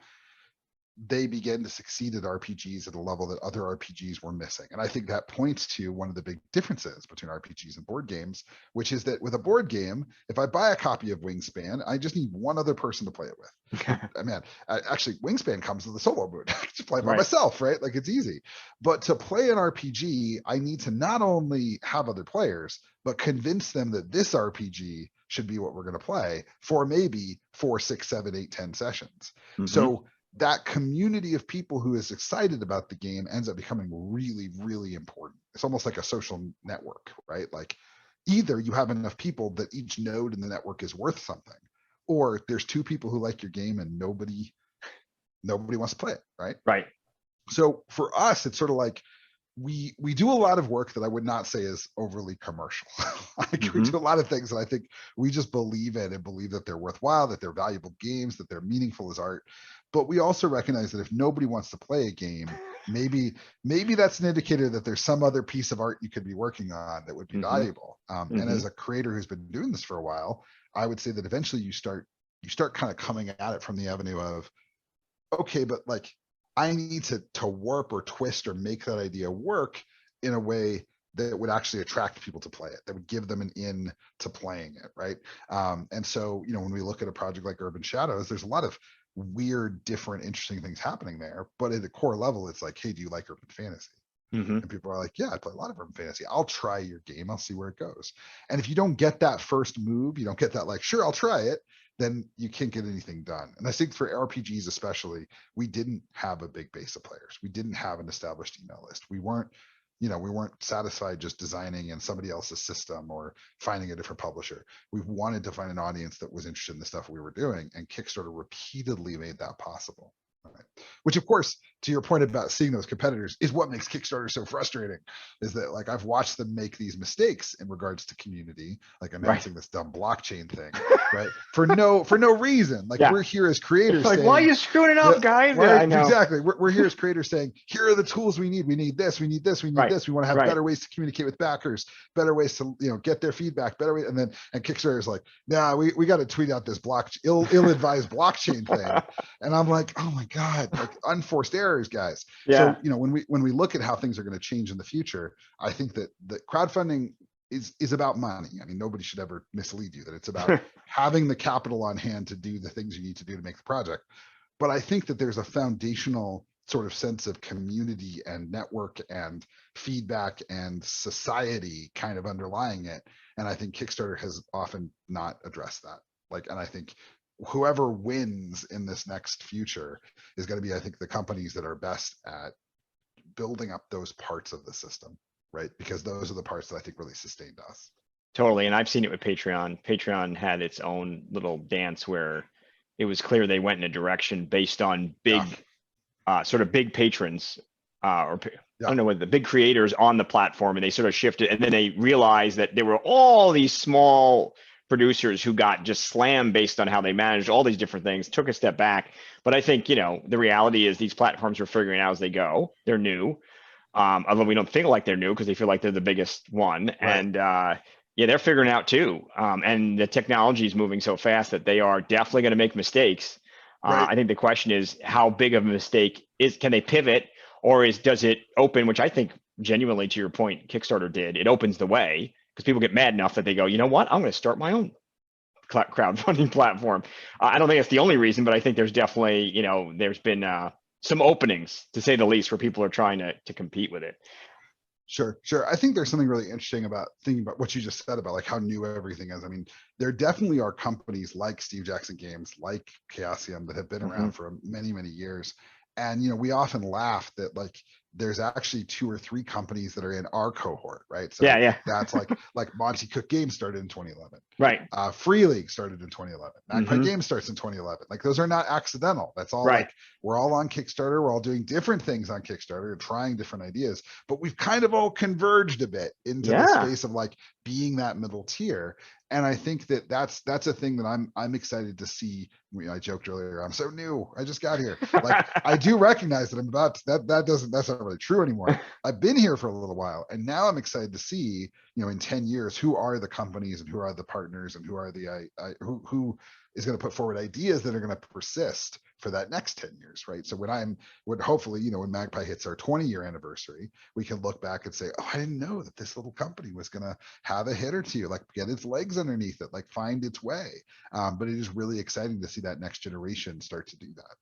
Speaker 2: they begin to succeed at RPGs at a level that other RPGs were missing. And I think that points to one of the big differences between RPGs and board games, which is that with a board game, if I buy a copy of Wingspan, I just need one other person to play it with. I mean, actually, Wingspan comes with a solo mode. I just play it by myself, right? Like, it's easy. But to play an RPG, I need to not only have other players, but convince them that this RPG should be what we're going to play for maybe 4, 6, 7, 8, 10 sessions. So that community of people who is excited about the game ends up becoming really, really important. It's almost like a social network, right? Like, either you have enough people that each node in the network is worth something, or there's 2 people who like your game and nobody wants to play it, right?
Speaker 1: Right.
Speaker 2: So for us, it's sort of like, we do a lot of work that I would not say is overly commercial. Like, we do a lot of things that I think we just believe in and believe that they're worthwhile, that they're valuable games, that they're meaningful as art. But we also recognize that if nobody wants to play a game, maybe that's an indicator that there's some other piece of art you could be working on that would be valuable. And as a creator who's been doing this for a while, I would say that eventually you start kind of coming at it from the avenue of, okay, but like, I need to warp or twist or make that idea work in a way that would actually attract people to play it, that would give them an in to playing it, right? And so, when we look at a project like Urban Shadows, there's a lot of weird, different, interesting things happening there. But at the core level, it's like, hey, do you like urban fantasy? And people are like, yeah, I play a lot of urban fantasy. I'll try your game. I'll see where it goes. And if you don't get that first move, you don't get that like, sure, I'll try it, then you can't get anything done. And I think for RPGs especially, we didn't have a big base of players. We didn't have an established email list. We weren't satisfied just designing in somebody else's system or finding a different publisher. We wanted to find an audience that was interested in the stuff we were doing, and Kickstarter repeatedly made that possible. Right. Which, of course, to your point about seeing those competitors, is what makes Kickstarter so frustrating. Is that, like, I've watched them make these mistakes in regards to community, like announcing this dumb blockchain thing, right? For no reason. Like, we're here as creators.
Speaker 1: Like,
Speaker 2: saying,
Speaker 1: why are you screwing it up, guys?
Speaker 2: Right,
Speaker 1: I know.
Speaker 2: exactly. We're here as creators saying, here are the tools we need. We need this. We need this. We need this. We want to have better ways to communicate with backers, better ways to get their feedback, better way. And Kickstarter is like, nah, we got to tweet out this ill-advised blockchain thing. And I'm like, oh my God, like, unforced errors, guys. So, when we look at how things are going to change in the future, I think that the crowdfunding is about money. I mean, nobody should ever mislead you that it's about having the capital on hand to do the things you need to do to make the project. But I think that there's a foundational sort of sense of community and network and feedback and society kind of underlying it. And I think Kickstarter has often not addressed that. And I think whoever wins in this next future is going to be, I think, the companies that are best at building up those parts of the system, right? Because those are the parts that I think really sustained us.
Speaker 1: Totally. And I've seen it with Patreon. Patreon had its own little dance where it was clear they went in a direction based on big, sort of big patrons, I don't know what the big creators on the platform, and they sort of shifted, and then they realized that there were all these small producers who got just slammed based on how they managed all these different things, took a step back. But I think, the reality is these platforms are figuring out as they go. They're new. Although we don't feel like they're new because they feel like they're the biggest one. Right. And they're figuring out too. And the technology is moving so fast that they are definitely going to make mistakes. I think the question is, how big of a mistake can they pivot, or does it open, which I think genuinely, to your point, Kickstarter did, it opens the way. Because people get mad enough that they go, you know what, I'm going to start my own crowdfunding platform. I don't think that's the only reason, but I think there's definitely, there's been some openings, to say the least, where people are trying to compete with it.
Speaker 2: Sure. I think there's something really interesting about thinking about what you just said about like how new everything is. I mean, there definitely are companies like Steve Jackson Games, like Chaosium, that have been around for many, many years. And, we often laugh that like there's actually 2 or 3 companies that are in our cohort, right? So that's like Monty Cook Games started in 2011.
Speaker 1: Right.
Speaker 2: Free League started in 2011. Magpie Games starts in 2011. Like, those are not accidental. That's all like, we're all on Kickstarter. We're all doing different things on Kickstarter and trying different ideas, but we've kind of all converged a bit into the space of like being that middle tier. And I think that that's a thing that I'm excited to see. I joked earlier, I'm so new. I just got here. Like, I do recognize that I'm about to, that's not really true anymore. I've been here for a little while, and now I'm excited to see, in 10 years, who are the companies and who are the partners and who are the who is going to put forward ideas that are going to persist for that next 10 years, right? So when hopefully, when Magpie hits our 20-year anniversary, we can look back and say, oh, I didn't know that this little company was going to have a hit or two, like get its legs underneath it, like find its way. But it is really exciting to see that next generation start to do that.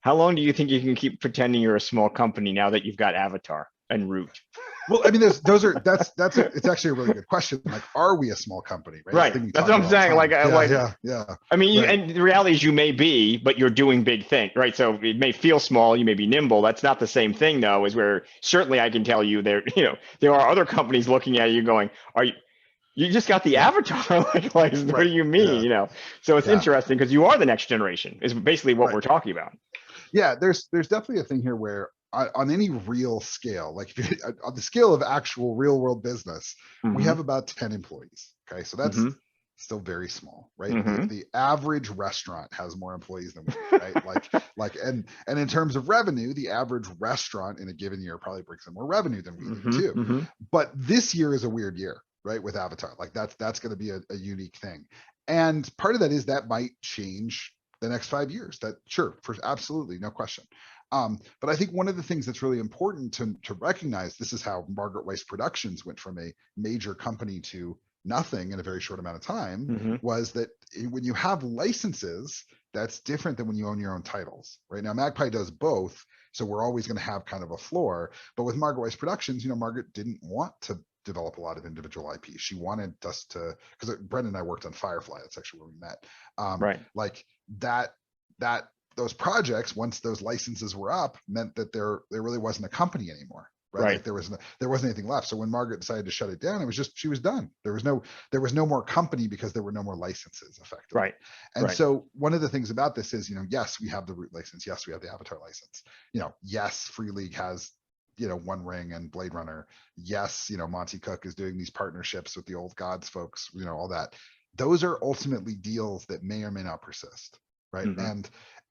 Speaker 1: How long do you think you can keep pretending you're a small company now that you've got Avatar and Root?
Speaker 2: Well, I mean, it's actually a really good question. Like, are we a small company?
Speaker 1: Right. That's what I'm saying.
Speaker 2: Yeah.
Speaker 1: I mean,
Speaker 2: right.
Speaker 1: and the reality is you may be, but you're doing big things, right? So it may feel small. You may be nimble. That's not the same thing, though, as where certainly I can tell you there are other companies looking at you going, you just got the Avatar? like what do you mean?
Speaker 2: Yeah.
Speaker 1: So it's interesting because you are the next generation is basically what we're talking about.
Speaker 2: Yeah, there's definitely a thing here where on any real scale, like on the scale of actual real world business, we have about 10 employees. Okay, so that's still very small, right? The average restaurant has more employees than we do, right? and in terms of revenue, the average restaurant in a given year probably brings in more revenue than we do too. But this year is a weird year, right? With Avatar, like that's going to be a unique thing, and part of that is that might change the next 5 years. That sure, for absolutely no question. But I think one of the things that's really important to recognize, this is how Margaret Weis Productions went from a major company to nothing in a very short amount of time, was that when you have licenses, that's different than when you own your own titles. Right now, Magpie does both, so we're always going to have kind of a floor. But with Margaret Weis Productions, Margaret didn't want to develop a lot of individual IP. She wanted us to, because Brendan and I worked on Firefly. That's actually where we met.
Speaker 1: Right.
Speaker 2: Like that those projects, once those licenses were up, meant that there really wasn't a company anymore. Right. Like there wasn't anything left. So when Margaret decided to shut it down, it was just, she was done. There was no more company because there were no more licenses effectively.
Speaker 1: Right.
Speaker 2: And so one of the things about this is, yes, we have the Root license. Yes, we have the Avatar license. Yes, Free League has, One Ring and Blade Runner. Yes, Monty Cook is doing these partnerships with the Old Gods folks, all that. Those are ultimately deals that may or may not persist. Right.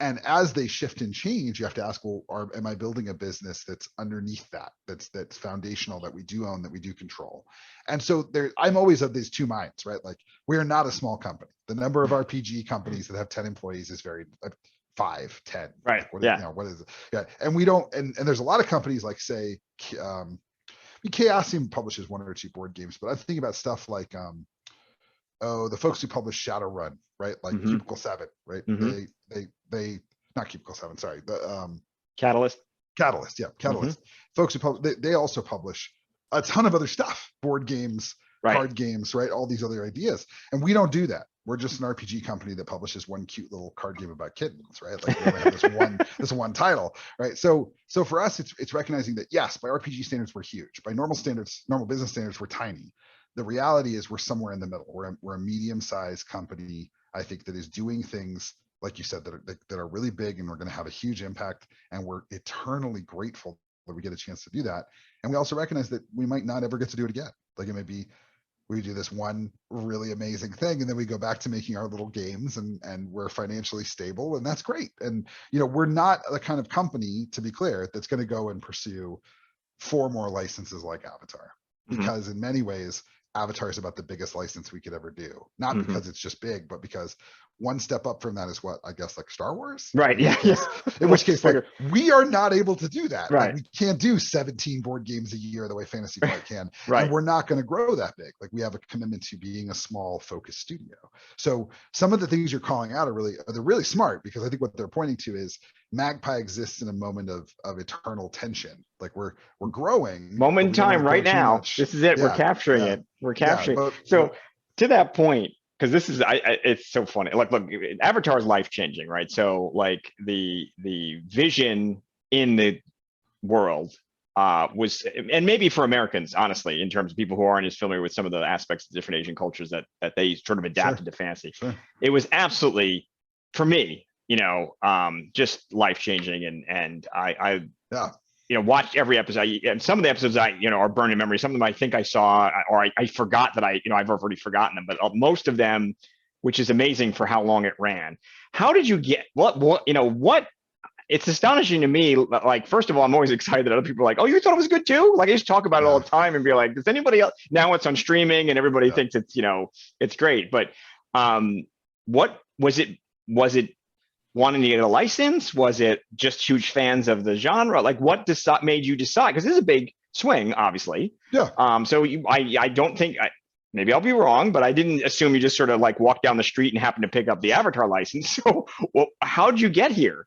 Speaker 2: And as they shift and change, you have to ask, well, am I building a business that's underneath that's foundational, that we do own, that we do control? And so I'm always of these two minds, right? Like, we are not a small company. The number of RPG companies that have 10 employees is very 5, 10.
Speaker 1: Right.
Speaker 2: Like, what is it? Yeah. And we don't, and there's a lot of companies like, say, Chaosium publishes 1 or 2 board games, but I'm thinking about stuff like, the folks who publish Shadowrun, right? Like Cubicle 7, right? They not Cubicle 7, sorry. The
Speaker 1: Catalyst.
Speaker 2: Yeah, Catalyst. Folks who they also publish a ton of other stuff, board games, card games, right? All these other ideas. And we don't do that. We're just an RPG company that publishes one cute little card game about kittens, right? Like, we only have this one title, right? So for us, it's recognizing that, yes, by RPG standards, we're huge. By normal business standards, we're tiny. The reality is we're somewhere in the middle. We're a medium-sized company, I think, that is doing things, like you said, that are really big, and we're going to have a huge impact. And we're eternally grateful that we get a chance to do that. And we also recognize that we might not ever get to do it again. Like, it may be we do this one really amazing thing, and then we go back to making our little games, and we're financially stable, and that's great. And we're not the kind of company, to be clear, that's going to go and pursue 4 more licenses like Avatar, because in many ways, Avatar is about the biggest license we could ever do. Not because it's just big, but because one step up from that is what, I guess, like Star Wars.
Speaker 1: Right.
Speaker 2: In which case, like, we are not able to do that.
Speaker 1: Right.
Speaker 2: Like, we can't do 17 board games a year the way Fantasy Flight can.
Speaker 1: Right.
Speaker 2: And we're not going to grow that big. Like, we have a commitment to being a small, focused studio. So some of the things you're calling out they're really smart, because I think what they're pointing to is Magpie exists in a moment of eternal tension. Like, we're growing.
Speaker 1: Moment in time right now. This is it. We're capturing it. We're capturing. So to that point, because this is, it's so funny. Look, Avatar is life changing, right? So like the vision in the world was, and maybe for Americans, honestly, in terms of people who aren't as familiar with some of the aspects of different Asian cultures that they sort of adapted to fantasy, it was absolutely, for me, just life changing, and I watched every episode, and some of the episodes are burned in memory. Some of them I think I saw, or I forgot that I've already forgotten them, but most of them, which is amazing for how long it ran. How did you get, what, it's astonishing to me. Like, first of all, I'm always excited that other people are like, oh, you thought it was good too? Like, I used to talk about it all the time and be like, does anybody else, now it's on streaming and everybody thinks it's, it's great. But what was it wanting to get a license? Was it just huge fans of the genre? Like, what made you decide? Because this is a big swing, obviously.
Speaker 2: Yeah.
Speaker 1: So I don't think, maybe I'll be wrong, but I didn't assume you just sort of like walked down the street and happened to pick up the Avatar license. So, well, how'd you get here?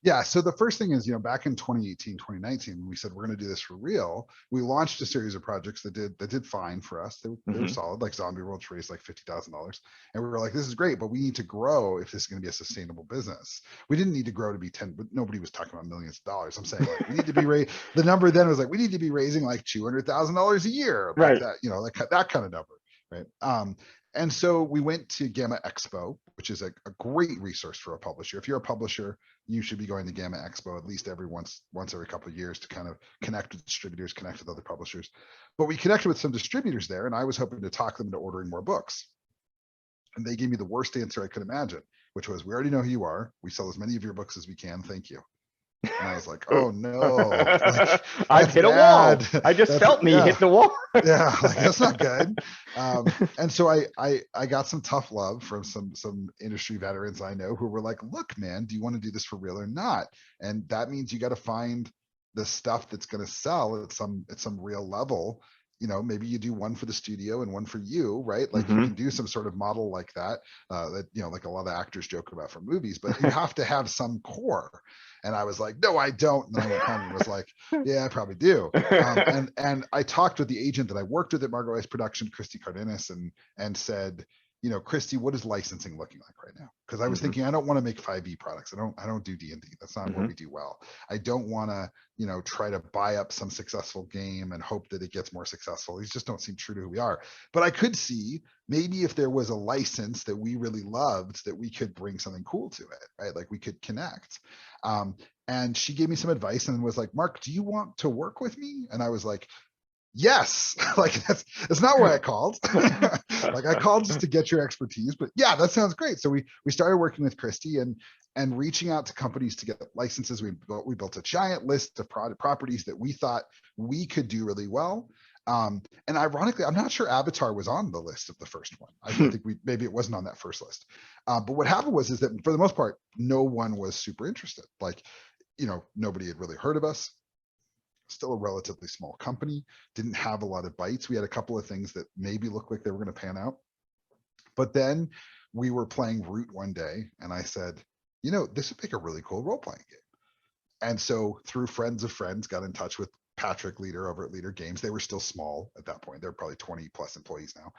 Speaker 2: Yeah. So the first thing is, back in 2018, 2019, when we said we're going to do this for real, we launched a series of projects that did fine for us. They were solid, like Zombie World raised like $50,000. And we were like, this is great, but we need to grow if this is going to be a sustainable business. We didn't need to grow to be 10, but nobody was talking about millions of dollars. I'm saying like, we need to be the number then was like, we need to be raising like $200,000 a year, like that, like that kind of number. Right. And so we went to Gamma Expo, which is a great resource for a publisher. If you're a publisher, you should be going to Gamma Expo at least once every couple of years to kind of connect with distributors, connect with other publishers. But we connected with some distributors there, and I was hoping to talk them into ordering more books. And they gave me the worst answer I could imagine, which was, we already know who you are. We sell as many of your books as we can. Thank you. And I was like, oh no, like,
Speaker 1: I've hit bad. A wall. I just felt me hit the wall.
Speaker 2: Yeah, like, that's not good. And so I got some tough love from some industry veterans I know who were like, look, man, do you want to do this for real or not? And that means you got to find the stuff that's going to sell at some real level. Maybe you do one for the studio and one for you, right? Like you can do some sort of model like that, like a lot of actors joke about for movies, but you have to have some core. And I was like, no, I don't. And then I went home and was like, yeah, I probably do. And I talked with the agent that I worked with at Margot Ice Production, Christy Cardenas, and said, Christy, what is licensing looking like right now? Because I was thinking, I don't want to make 5e products. I don't do D&D. That's not what we do well. I don't want to, try to buy up some successful game and hope that it gets more successful. These just don't seem true to who we are. But I could see maybe if there was a license that we really loved, that we could bring something cool to it, right? Like we could connect. And she gave me some advice and was like, Mark, do you want to work with me? And I was like, yes. Like that's not why I called. Like I called just to get your expertise, but yeah, that sounds great. So we started working with Christy and reaching out to companies to get licenses. We built a giant list of properties that we thought we could do really well. And ironically, I'm not sure Avatar was on the list of the first one. I think maybe it wasn't on that first list. But what happened is that for the most part, no one was super interested. Like, nobody had really heard of us. Still a relatively small company, didn't have a lot of bites. We had a couple of things that maybe looked like they were going to pan out. But then we were playing Root one day and I said, this would make a really cool role-playing game. And so through friends of friends, got in touch with Patrick, leader over at Leader Games. They were still small at that point. They're probably 20 plus employees now.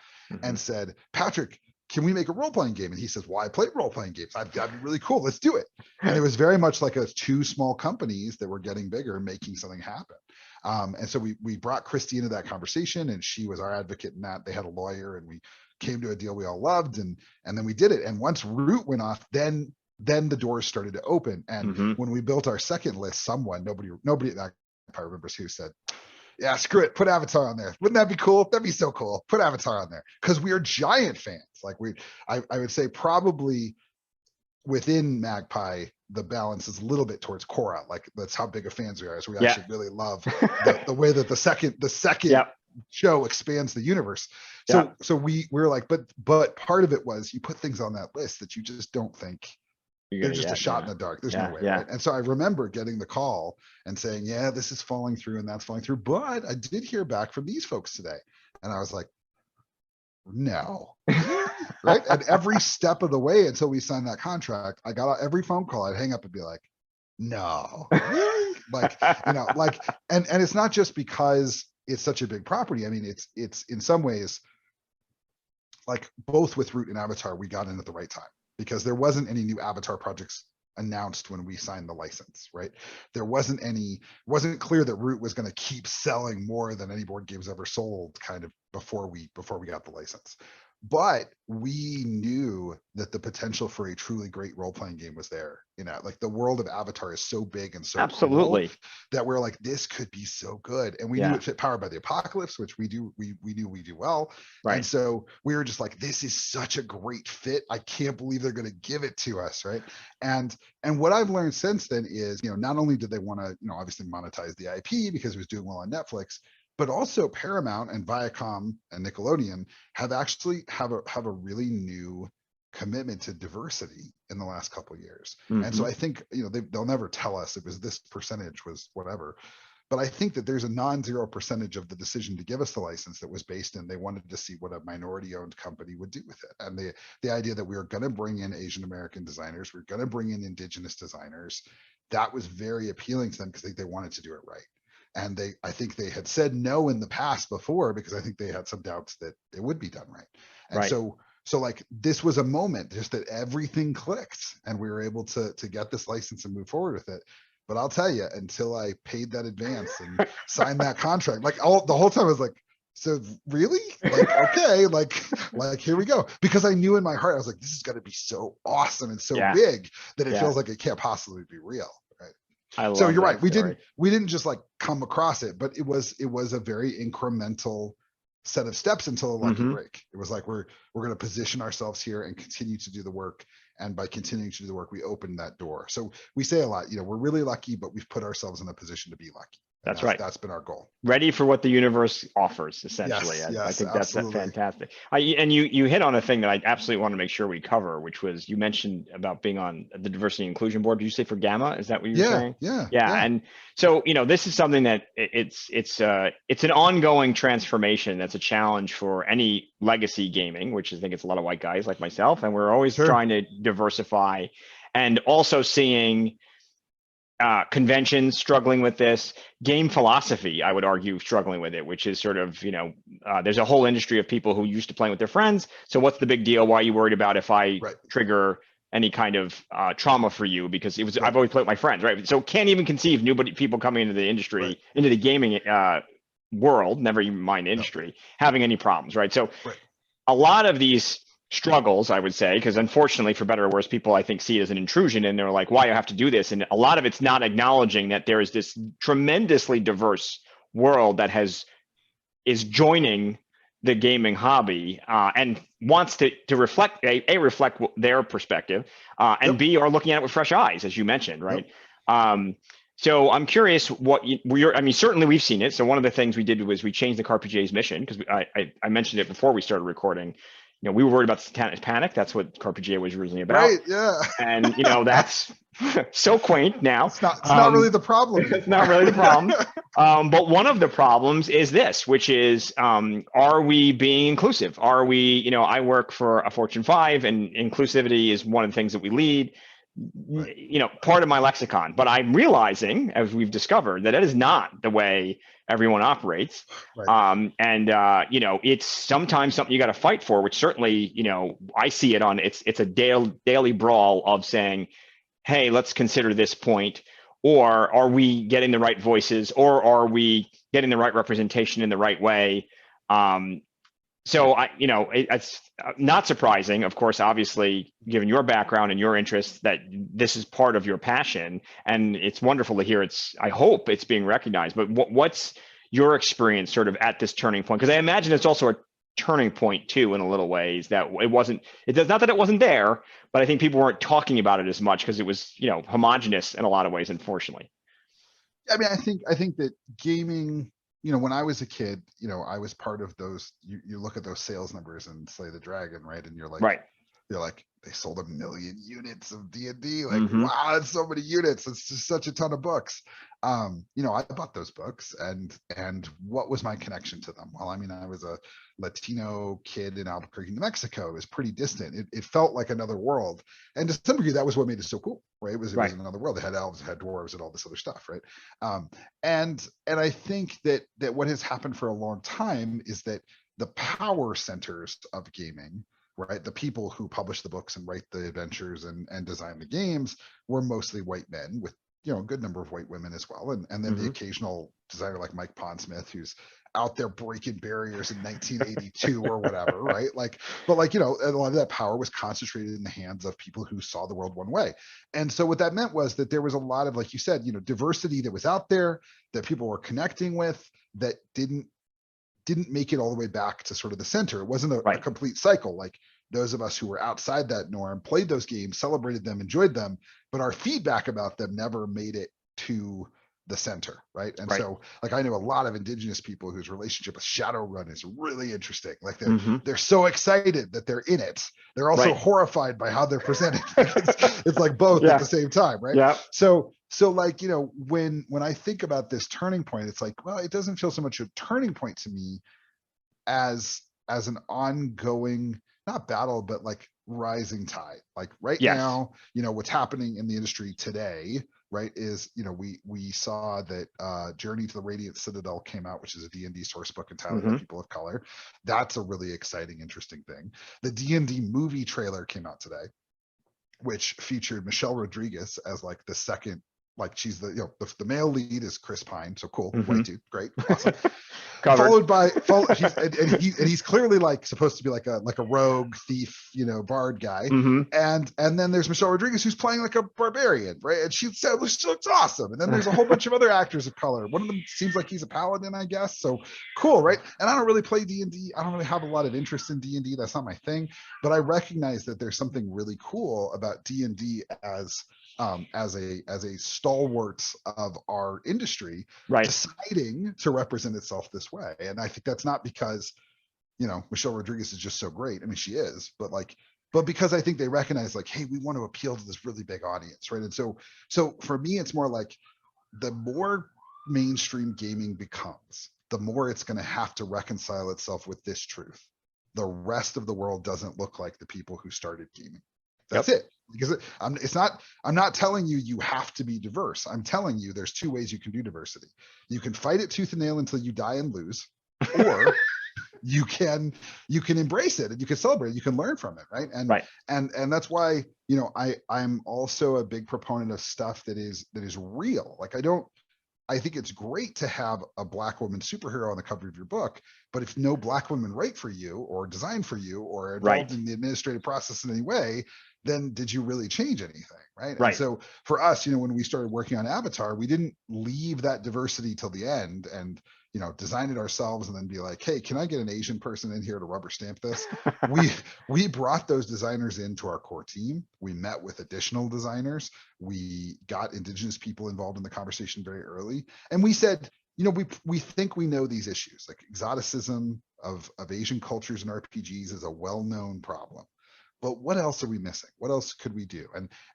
Speaker 2: And said, Patrick, can we make a role-playing game? And he says, well, I play role-playing games. That'd be really cool. Let's do it. And it was very much like two small companies that were getting bigger and making something happen. And so we brought Christy into that conversation, and she was our advocate in that. They had a lawyer, and we came to a deal we all loved, and then we did it. And once Root went off, then the doors started to open. And when we built our second list, nobody at that I remembers who said, yeah, screw it, put Avatar on there. Wouldn't that be cool? That'd be so cool. Put Avatar on there. Because we are giant fans. Like I would say probably within Magpie, the balance is a little bit towards Korra. Like that's how big of fans we are. So we actually really love the way that the second show expands the universe. So we were like, but part of it was you put things on that list that you just don't think they're just a shot in the dark. There's no way. Right? And so I remember getting the call and saying, yeah, this is falling through and that's falling through. But I did hear back from these folks today. And I was like, no. Right. And every step of the way until we signed that contract, I got every phone call. I'd hang up and be like, no. like, and it's not just because it's such a big property. I mean, it's in some ways like both with Root and Avatar, we got in at the right time. Because there wasn't any new Avatar projects announced when we signed the license, right? There wasn't clear that Root was going to keep selling more than any board games ever sold kind of before we got the license. But we knew that the potential for a truly great role-playing game was there. Like the world of Avatar is so big and so
Speaker 1: absolutely
Speaker 2: cool that we're like, this could be so good. And we knew it fit Powered by the Apocalypse, which we knew we do well. Right. And so we were just like, this is such a great fit. I can't believe they're going to give it to us. Right. And what I've learned since then is, not only did they want to, obviously monetize the IP because it was doing well on Netflix, but also Paramount and Viacom and Nickelodeon have a really new commitment to diversity in the last couple of years.
Speaker 1: Mm-hmm.
Speaker 2: And so I think, they'll never tell us it was this percentage was whatever. But I think that there's a non-zero percentage of the decision to give us the license that was based in they wanted to see what a minority-owned company would do with it. And the idea that we were going to bring in Asian American designers, we're going to bring in indigenous designers, that was very appealing to them because they wanted to do it right. And I think they had said no in the past before because I think they had some doubts that it would be done right. And
Speaker 1: right.
Speaker 2: So like this was a moment just that everything clicked and we were able to get this license and move forward with it. But I'll tell you, until I paid that advance and signed that contract, like the whole time I was like, so really? Like, okay, like here we go. Because I knew in my heart, I was like, this is going to be so awesome and so big that it feels like it can't possibly be real. Right. So you're right. We didn't just like come across it, but it was a very incremental set of steps until a lucky break. It was like, we're going to position ourselves here and continue to do the work. And by continuing to do the work, we opened that door. So we say a lot, we're really lucky, but we've put ourselves in a position to be lucky. That's right. That's been our goal.
Speaker 1: Ready for what the universe offers, essentially.
Speaker 2: Yes,
Speaker 1: I think
Speaker 2: absolutely.
Speaker 1: That's fantastic. And you hit on a thing that I absolutely want to make sure we cover, which was you mentioned about being on the diversity and inclusion board. Did you say for Gamma? Is that what you're saying?
Speaker 2: Yeah.
Speaker 1: And so, this is something that it's an ongoing transformation. That's a challenge for any legacy gaming, which I think it's a lot of white guys like myself. And we're always trying to diversify and also seeing conventions struggling with this, game philosophy, I would argue, struggling with it, which is sort of, there's a whole industry of people who used to playing with their friends. So what's the big deal? Why are you worried about if I trigger any kind of trauma for you? Because I've always played with my friends, right? So can't even conceive people coming into the industry, into the gaming world, never even mind industry, having any problems, right? So a lot of these struggles, I would say, because unfortunately, for better or worse, people I think see it as an intrusion and they're like, why do I have to do this? And a lot of it's not acknowledging that there is this tremendously diverse world that is joining the gaming hobby and wants to reflect reflect their perspective and B, are looking at it with fresh eyes, as you mentioned, right? So I'm curious what certainly we've seen it. So one of the things we did was we changed the CAR-PGA's mission, because I mentioned it before we started recording. We were worried about satanic panic. That's what CAR-PGA was originally about.
Speaker 2: Right, yeah.
Speaker 1: And, that's so quaint now.
Speaker 2: It's not really the problem.
Speaker 1: It's not really the problem. But one of the problems is this, which is, are we being inclusive? Are we, I work for a Fortune 5 and inclusivity is one of the things that we lead. Part of my lexicon, but I'm realizing, as we've discovered, that is not the way everyone operates. It's sometimes something you got to fight for, which certainly, I see it on, it's a daily brawl of saying, hey, let's consider this point, or are we getting the right voices, or are we getting the right representation in the right way? So it's not surprising, of course, obviously, given your background and your interests, that this is part of your passion, and it's wonderful to hear. I hope it's being recognized. But what's your experience sort of at this turning point? Because I imagine it's also a turning point too, in a little ways, that it's not that it wasn't there, but I think people weren't talking about it as much because it was homogenous in a lot of ways, unfortunately.
Speaker 2: I mean, I think that gaming. When I was a kid, I was part of those, you look at those sales numbers and Slay the Dragon, right? And you're like, they sold 1 million units of D&D. Like, wow, that's so many units. It's just such a ton of books. I bought those books and what was my connection to them? Well, I mean, I was a Latino kid in Albuquerque, New Mexico. It was pretty distant. It felt like another world. And to some degree, that was what made it so cool, right? It was another world. They had elves, they had dwarves, and all this other stuff, right? And I think that what has happened for a long time is that the power centers of gaming, right, the people who publish the books and write the adventures and design the games, were mostly white men with a good number of white women as well, and then the occasional designer like Mike Pondsmith, who's out there breaking barriers in 1982 or whatever, right? But a lot of that power was concentrated in the hands of people who saw the world one way. And so what that meant was that there was a lot of, like you said, diversity that was out there that people were connecting with, that didn't make it all the way back to sort of the center. It wasn't a complete cycle. Like, those of us who were outside that norm played those games, celebrated them, enjoyed them, but our feedback about them never made it to the center, right? And
Speaker 1: Right.
Speaker 2: so like I know a lot of indigenous people whose relationship with Shadowrun is really interesting. Like they're so excited that they're in it. They're also
Speaker 1: Right.
Speaker 2: horrified by how they're presented. It's like both
Speaker 1: Yeah.
Speaker 2: at the same time, right?
Speaker 1: Yeah.
Speaker 2: So like, you know, when I think about this turning point, it's like, well, it doesn't feel so much a turning point to me as an ongoing, not battle, but like rising tide. Like right
Speaker 1: Yes.
Speaker 2: now, you know, what's happening in the industry today, right, is, you know, we saw that Journey to the Radiant Citadel came out, which is a D&D source book entirely by people of color. That's a really exciting, interesting thing. The Dmd movie trailer came out today, which featured Michelle Rodriguez as like the second, like she's the, you know, the male lead is Chris Pine, so cool, white dude, great, awesome. Followed by he's clearly like supposed to be like a rogue thief, you know, bard guy. And then there's Michelle Rodriguez who's playing like a barbarian, right? And she looks awesome. And then there's a whole bunch of other actors of color. One of them seems like he's a paladin, I guess. So cool, right? And I don't really play D&D. I don't really have a lot of interest in D&D. That's not my thing. But I recognize that there's something really cool about D&D as a stalwart of our industry,
Speaker 1: right,
Speaker 2: deciding to represent itself this way. And I think that's not because, you know, Michelle Rodriguez is just so great. I mean, she is, but because I think they recognize like, hey, we want to appeal to this really big audience, right? And so for me, it's more like the more mainstream gaming becomes, the more it's going to have to reconcile itself with this truth. The rest of the world doesn't look like the people who started gaming. That's it. Because I'm not telling you have to be diverse. I'm telling you there's two ways you can do diversity. You can fight it tooth and nail until you die and lose, or you can embrace it and you can celebrate, you can learn from it, right? And that's why, you know, I'm also a big proponent of stuff that is real. Like I think it's great to have a Black woman superhero on the cover of your book, but if no Black women write for you or design for you or involved in the administrative process in any way, then did you really change anything, right? And so for us, you know, when we started working on Avatar, we didn't leave that diversity till the end and, you know, design it ourselves and then be like, hey, can I get an Asian person in here to rubber stamp this? we brought those designers into our core team. We met with additional designers. We got Indigenous people involved in the conversation very early. And we said, you know, we think we know these issues, like exoticism of Asian cultures and RPGs is a well-known problem. But what else are we missing? What else could we do?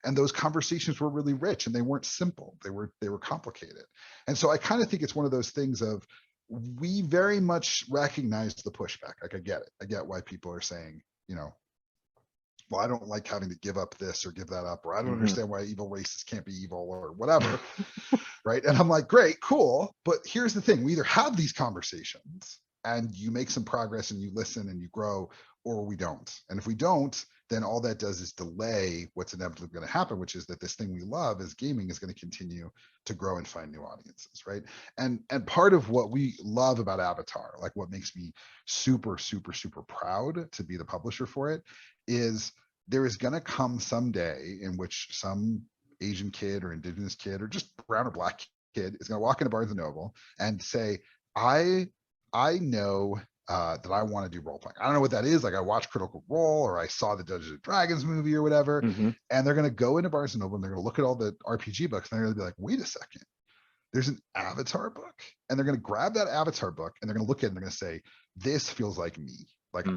Speaker 2: And those conversations were really rich and they weren't simple. They were complicated. And so I kind of think it's one of those things of, we very much recognize the pushback. Like I get it. I get why people are saying, you know, well, I don't like having to give up this or give that up, or I don't understand why evil racists can't be evil or whatever. Right. And I'm like, great, cool. But here's the thing. We either have these conversations and you make some progress and you listen and you grow, or we don't. And if we don't, then all that does is delay what's inevitably going to happen, which is that this thing we love as gaming is going to continue to grow and find new audiences, right? And part of what we love about Avatar, like what makes me super, super, super proud to be the publisher for it, is there is going to come some day in which some Asian kid or Indigenous kid or just brown or Black kid is going to walk into Barnes and Noble and say, I know that I want to do role playing. I don't know what that is. Like I watched Critical Role or I saw the Dungeons and Dragons movie or whatever. And they're going to go into Barnes and Noble and they're going to look at all the RPG books and they're going to be like, wait a second, there's an Avatar book. And they're going to grab that Avatar book and they're going to look at it and they're going to say, this feels like me. Like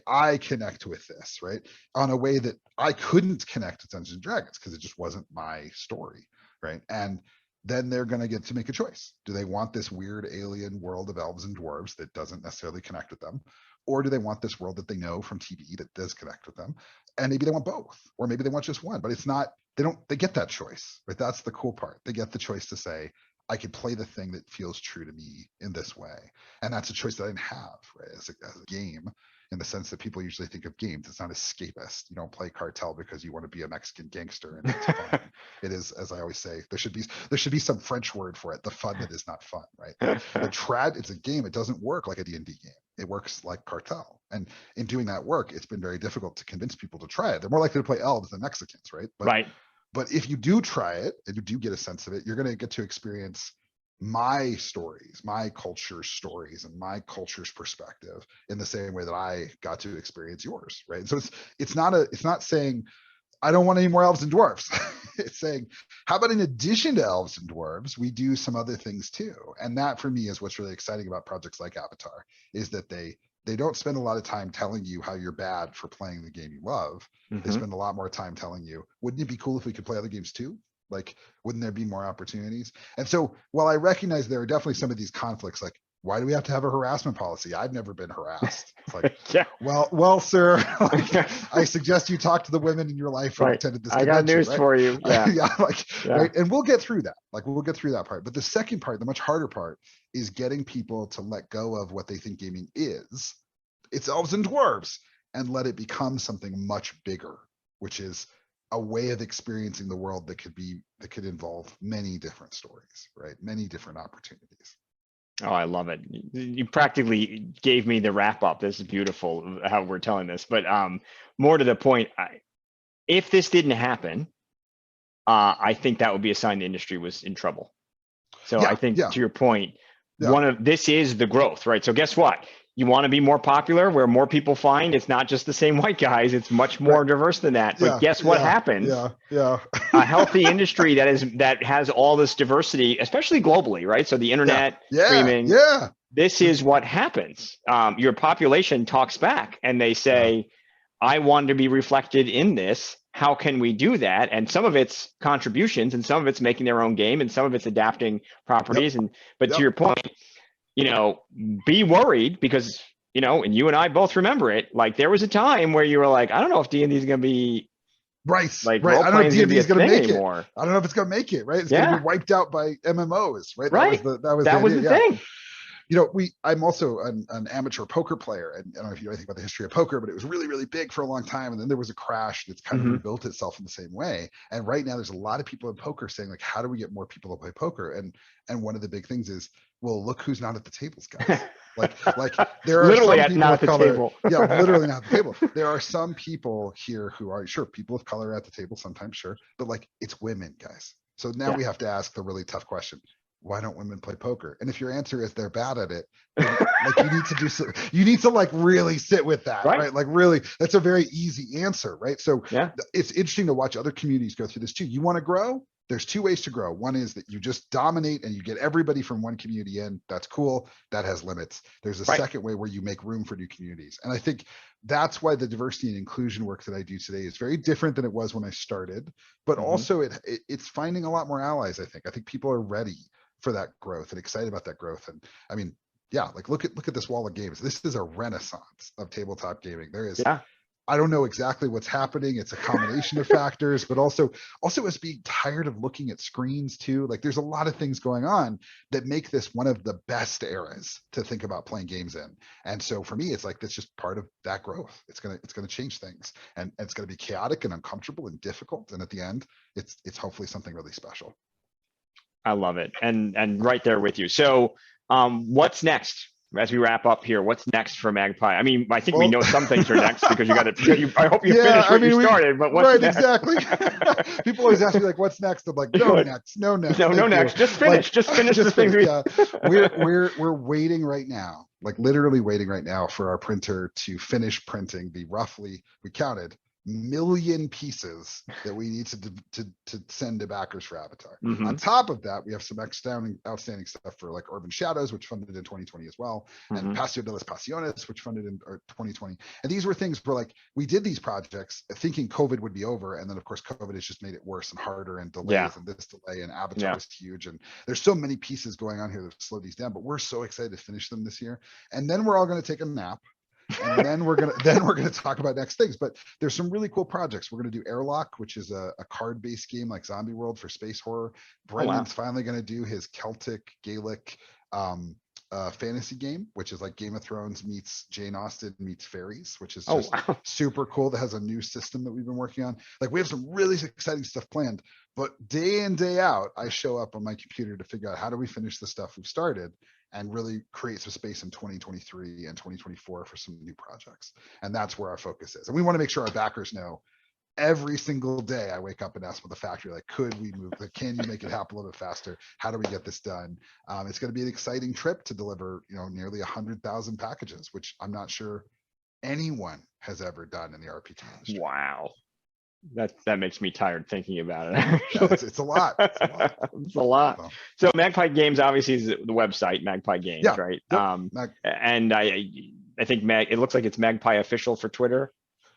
Speaker 2: I connect with this, right? On a way that I couldn't connect to Dungeons and Dragons because it just wasn't my story, right? And then they're going to get to make a choice. Do they want this weird alien world of elves and dwarves that doesn't necessarily connect with them? Or do they want this world that they know from TV that does connect with them? And maybe they want both, or maybe they want just one, but it's not, they get that choice, right? That's the cool part. They get the choice to say, I could play the thing that feels true to me in this way. And that's a choice that I didn't have, right? As a game, in the sense that people usually think of games. It's not escapist. You don't play Cartel because you want to be a Mexican gangster and it's fun. It is, as I always say, there should be some French word for it. The fun that is not fun, right? It's a game. It doesn't work like a D&D game. It works like Cartel. And in doing that work, it's been very difficult to convince people to try it. They're more likely to play elves than Mexicans, right? But if you do try it and you do get a sense of it, you're going to get to experience my stories, my culture's stories, and my culture's perspective in the same way that I got to experience yours, right? So it's not saying I don't want any more elves and dwarves. saying, how about in addition to elves and dwarves, we do some other things too? And that for me is what's really exciting about projects like Avatar, is that they don't spend a lot of time telling you how you're bad for playing the game you love. They spend a lot more time telling you, wouldn't it be cool if we could play other games too? Like, wouldn't there be more opportunities? And so while I recognize there are definitely some of these conflicts, like, why do we have to have a harassment policy? I've never been harassed. It's like,
Speaker 1: Yeah.
Speaker 2: well, sir, like, I suggest you talk to the women in your life who
Speaker 1: Right.
Speaker 2: attended this
Speaker 1: I got
Speaker 2: convention,
Speaker 1: news
Speaker 2: right?
Speaker 1: for you. Yeah.
Speaker 2: Yeah, like,
Speaker 1: Yeah.
Speaker 2: right. And we'll get through that. Like, we'll get through that part. But the second part, the much harder part, is getting people to let go of what they think gaming is. It's elves and dwarves, and let it become something much bigger, which is a way of experiencing the world that could involve many different stories, right? Many different opportunities.
Speaker 1: Oh, I love it. You practically gave me the wrap up. This is beautiful how we're telling this, but more to the point, if this didn't happen, I think that would be a sign the industry was in trouble. So I think to your point, this is the growth, right? So guess what? You want to be more popular, where more people find it's not just the same white guys, it's much more diverse than that. But guess what happens? A healthy industry that has all this diversity, especially globally, right? So the internet, streaming, this is what happens. Your population talks back and they say, I want to be reflected in this. How can we do that? And some of it's contributions, and some of it's making their own game, and some of it's adapting properties. But to your point, be worried, because, and you and I both remember it. Like, there was a time where you were like, I don't know if D&D is going to be
Speaker 2: right.
Speaker 1: Like,
Speaker 2: right. I don't know if D&D is going to make
Speaker 1: anymore.
Speaker 2: it. I don't know if it's going to make it. Right. It's going to be wiped out by MMOs. Right.
Speaker 1: Right. That was the thing.
Speaker 2: I'm also an amateur poker player, and I don't know if you know anything about the history of poker, but it was really, really big for a long time. And then there was a crash, and it's kind of rebuilt itself in the same way. And right now there's a lot of people in poker saying, like, how do we get more people to play poker? And one of the big things is, well, look who's not at the tables, guys. Like there are
Speaker 1: literally
Speaker 2: some people
Speaker 1: not
Speaker 2: of
Speaker 1: at the
Speaker 2: color.
Speaker 1: Table.
Speaker 2: Literally not at the table. There are some people here who are, sure, people of color at the table sometimes, sure, but like, it's women, guys. So now we have to ask the really tough question. Why don't women play poker? And if your answer is they're bad at it, then, like, you need to like really sit with that, right? Like, really, that's a very easy answer, right? So it's interesting to watch other communities go through this too. You want to grow? There's two ways to grow. One is that you just dominate and you get everybody from one community in. That's cool. That has limits. There's a second way where you make room for new communities. And I think that's why the diversity and inclusion work that I do today is very different than it was when I started, but also it's finding a lot more allies. I think people are ready for that growth and excited about that growth. And I mean, like, look at this wall of games. This is a renaissance of tabletop gaming. There is, I don't know exactly what's happening. It's a combination of factors, but also us being tired of looking at screens too. Like, there's a lot of things going on that make this one of the best eras to think about playing games in. And so for me, it's like, that's just part of that growth. It's gonna change things, and it's gonna be chaotic and uncomfortable and difficult. And at the end, it's hopefully something really special.
Speaker 1: I love it. And right there with you. So what's next? As we wrap up here, what's next for Magpie? I mean, I think we know some things are next, because I hope you finish what you started, but what's next?
Speaker 2: Exactly. People always ask me, like, what's next? I'm like, no next. No next.
Speaker 1: Just finish. Just finish the things
Speaker 2: we're waiting right now, like literally waiting right now for our printer to finish printing the roughly, we counted, million pieces that we need to send to backers for Avatar. On top of that, we have some outstanding stuff for like Urban Shadows, which funded in 2020 as well, and Paseo de las Pasiones, which funded in 2020. And these were things where, like, we did these projects thinking COVID would be over, and then of course COVID has just made it worse and harder, and delays and this delay, and Avatar is huge, and there's so many pieces going on here that slow these down. But we're so excited to finish them this year, and then we're all going to take a nap. And then we're gonna talk about next things. But there's some really cool projects. We're gonna do Airlock, which is a card-based game like Zombie World for space horror. Brendan's finally gonna do his Celtic Gaelic fantasy game, which is like Game of Thrones meets Jane Austen meets fairies, which is just super cool. That has a new system that we've been working on. Like, we have some really exciting stuff planned, but day in, day out, I show up on my computer to figure out how do we finish the stuff we've started and really create some space in 2023 and 2024 for some new projects. And that's where our focus is. And we want to make sure our backers know every single day I wake up and ask with the factory, like, could we move? Like, can you make it happen a little bit faster? How do we get this done? It's going to be an exciting trip to deliver, nearly 100,000 packages, which I'm not sure anyone has ever done in the RPG industry.
Speaker 1: Wow. That makes me tired thinking about it.
Speaker 2: Yeah, it's a lot. It's a lot.
Speaker 1: It's a lot. So Magpie Games obviously is the website, Magpie Games,
Speaker 2: Yeah.
Speaker 1: right?
Speaker 2: Yep.
Speaker 1: And I think it looks like it's Magpie Official for Twitter.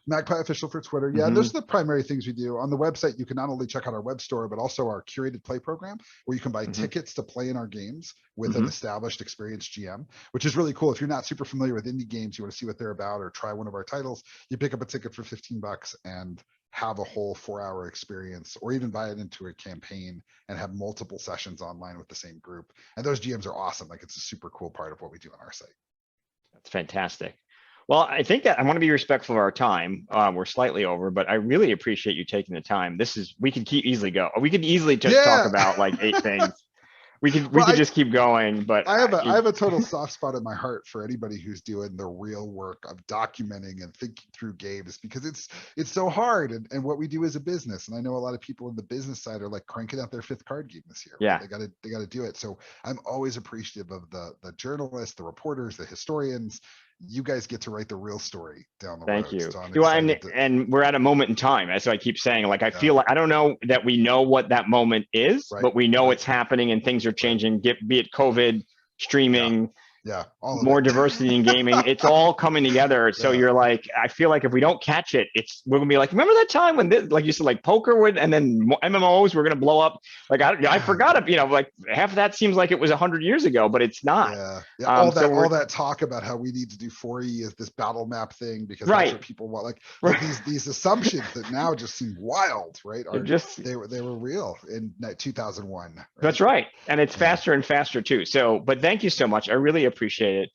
Speaker 2: Magpie Official for Twitter. Yeah, those are the primary things we do. On the website, you can not only check out our web store, but also our curated play program, where you can buy tickets to play in our games with an established, experienced GM, which is really cool. If you're not super familiar with indie games, you want to see what they're about or try one of our titles, you pick up a ticket for $15 and have a whole 4-hour experience, or even buy it into a campaign and have multiple sessions online with the same group. And those GMs are awesome. Like, it's a super cool part of what we do on our site.
Speaker 1: That's fantastic. Well, I think that I want to be respectful of our time. We're slightly over, but I really appreciate you taking the time. We could easily go. We could easily just talk about like 8 things. We could just keep going, but
Speaker 2: I have a total soft spot in my heart for anybody who's doing the real work of documenting and thinking through games, because it's so hard, and what we do as a business. And I know a lot of people in the business side are like cranking out their 5th card game this year.
Speaker 1: Yeah,
Speaker 2: right? They gotta do it. So I'm always appreciative of the journalists, the reporters, the historians. You guys get to write the real story down the road.
Speaker 1: Thank you.
Speaker 2: So
Speaker 1: and we're at a moment in time. As I keep saying, like, I feel like, I don't know that we know what that moment is, but we know it's happening and things are changing, be it COVID, streaming,
Speaker 2: all
Speaker 1: more diversity in gaming. It's all coming together. So you're like, I feel like if we don't catch it, we're gonna be like, remember that time when this, like you said, like poker would, and then MMOs were gonna blow up. Like I forgot it. You know, like half of that seems like it was 100 years ago, but it's not.
Speaker 2: All that talk about how we need to do 4E as this battle map thing because that's what people want. Like these assumptions that now just seem wild, right? They were real in 2001. Right?
Speaker 1: That's right, and it's faster and faster too. So, but thank you so much. I really appreciate it.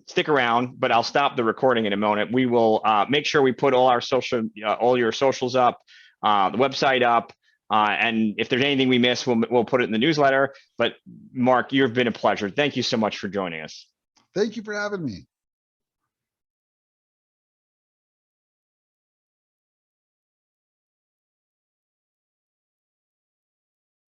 Speaker 1: Stick around, but I'll stop the recording in a moment. We will make sure we put all our all your socials up, the website up, and if there's anything we miss, we'll put it in the newsletter. But Mark, you've been a pleasure. Thank you so much for joining us.
Speaker 2: Thank you for having me.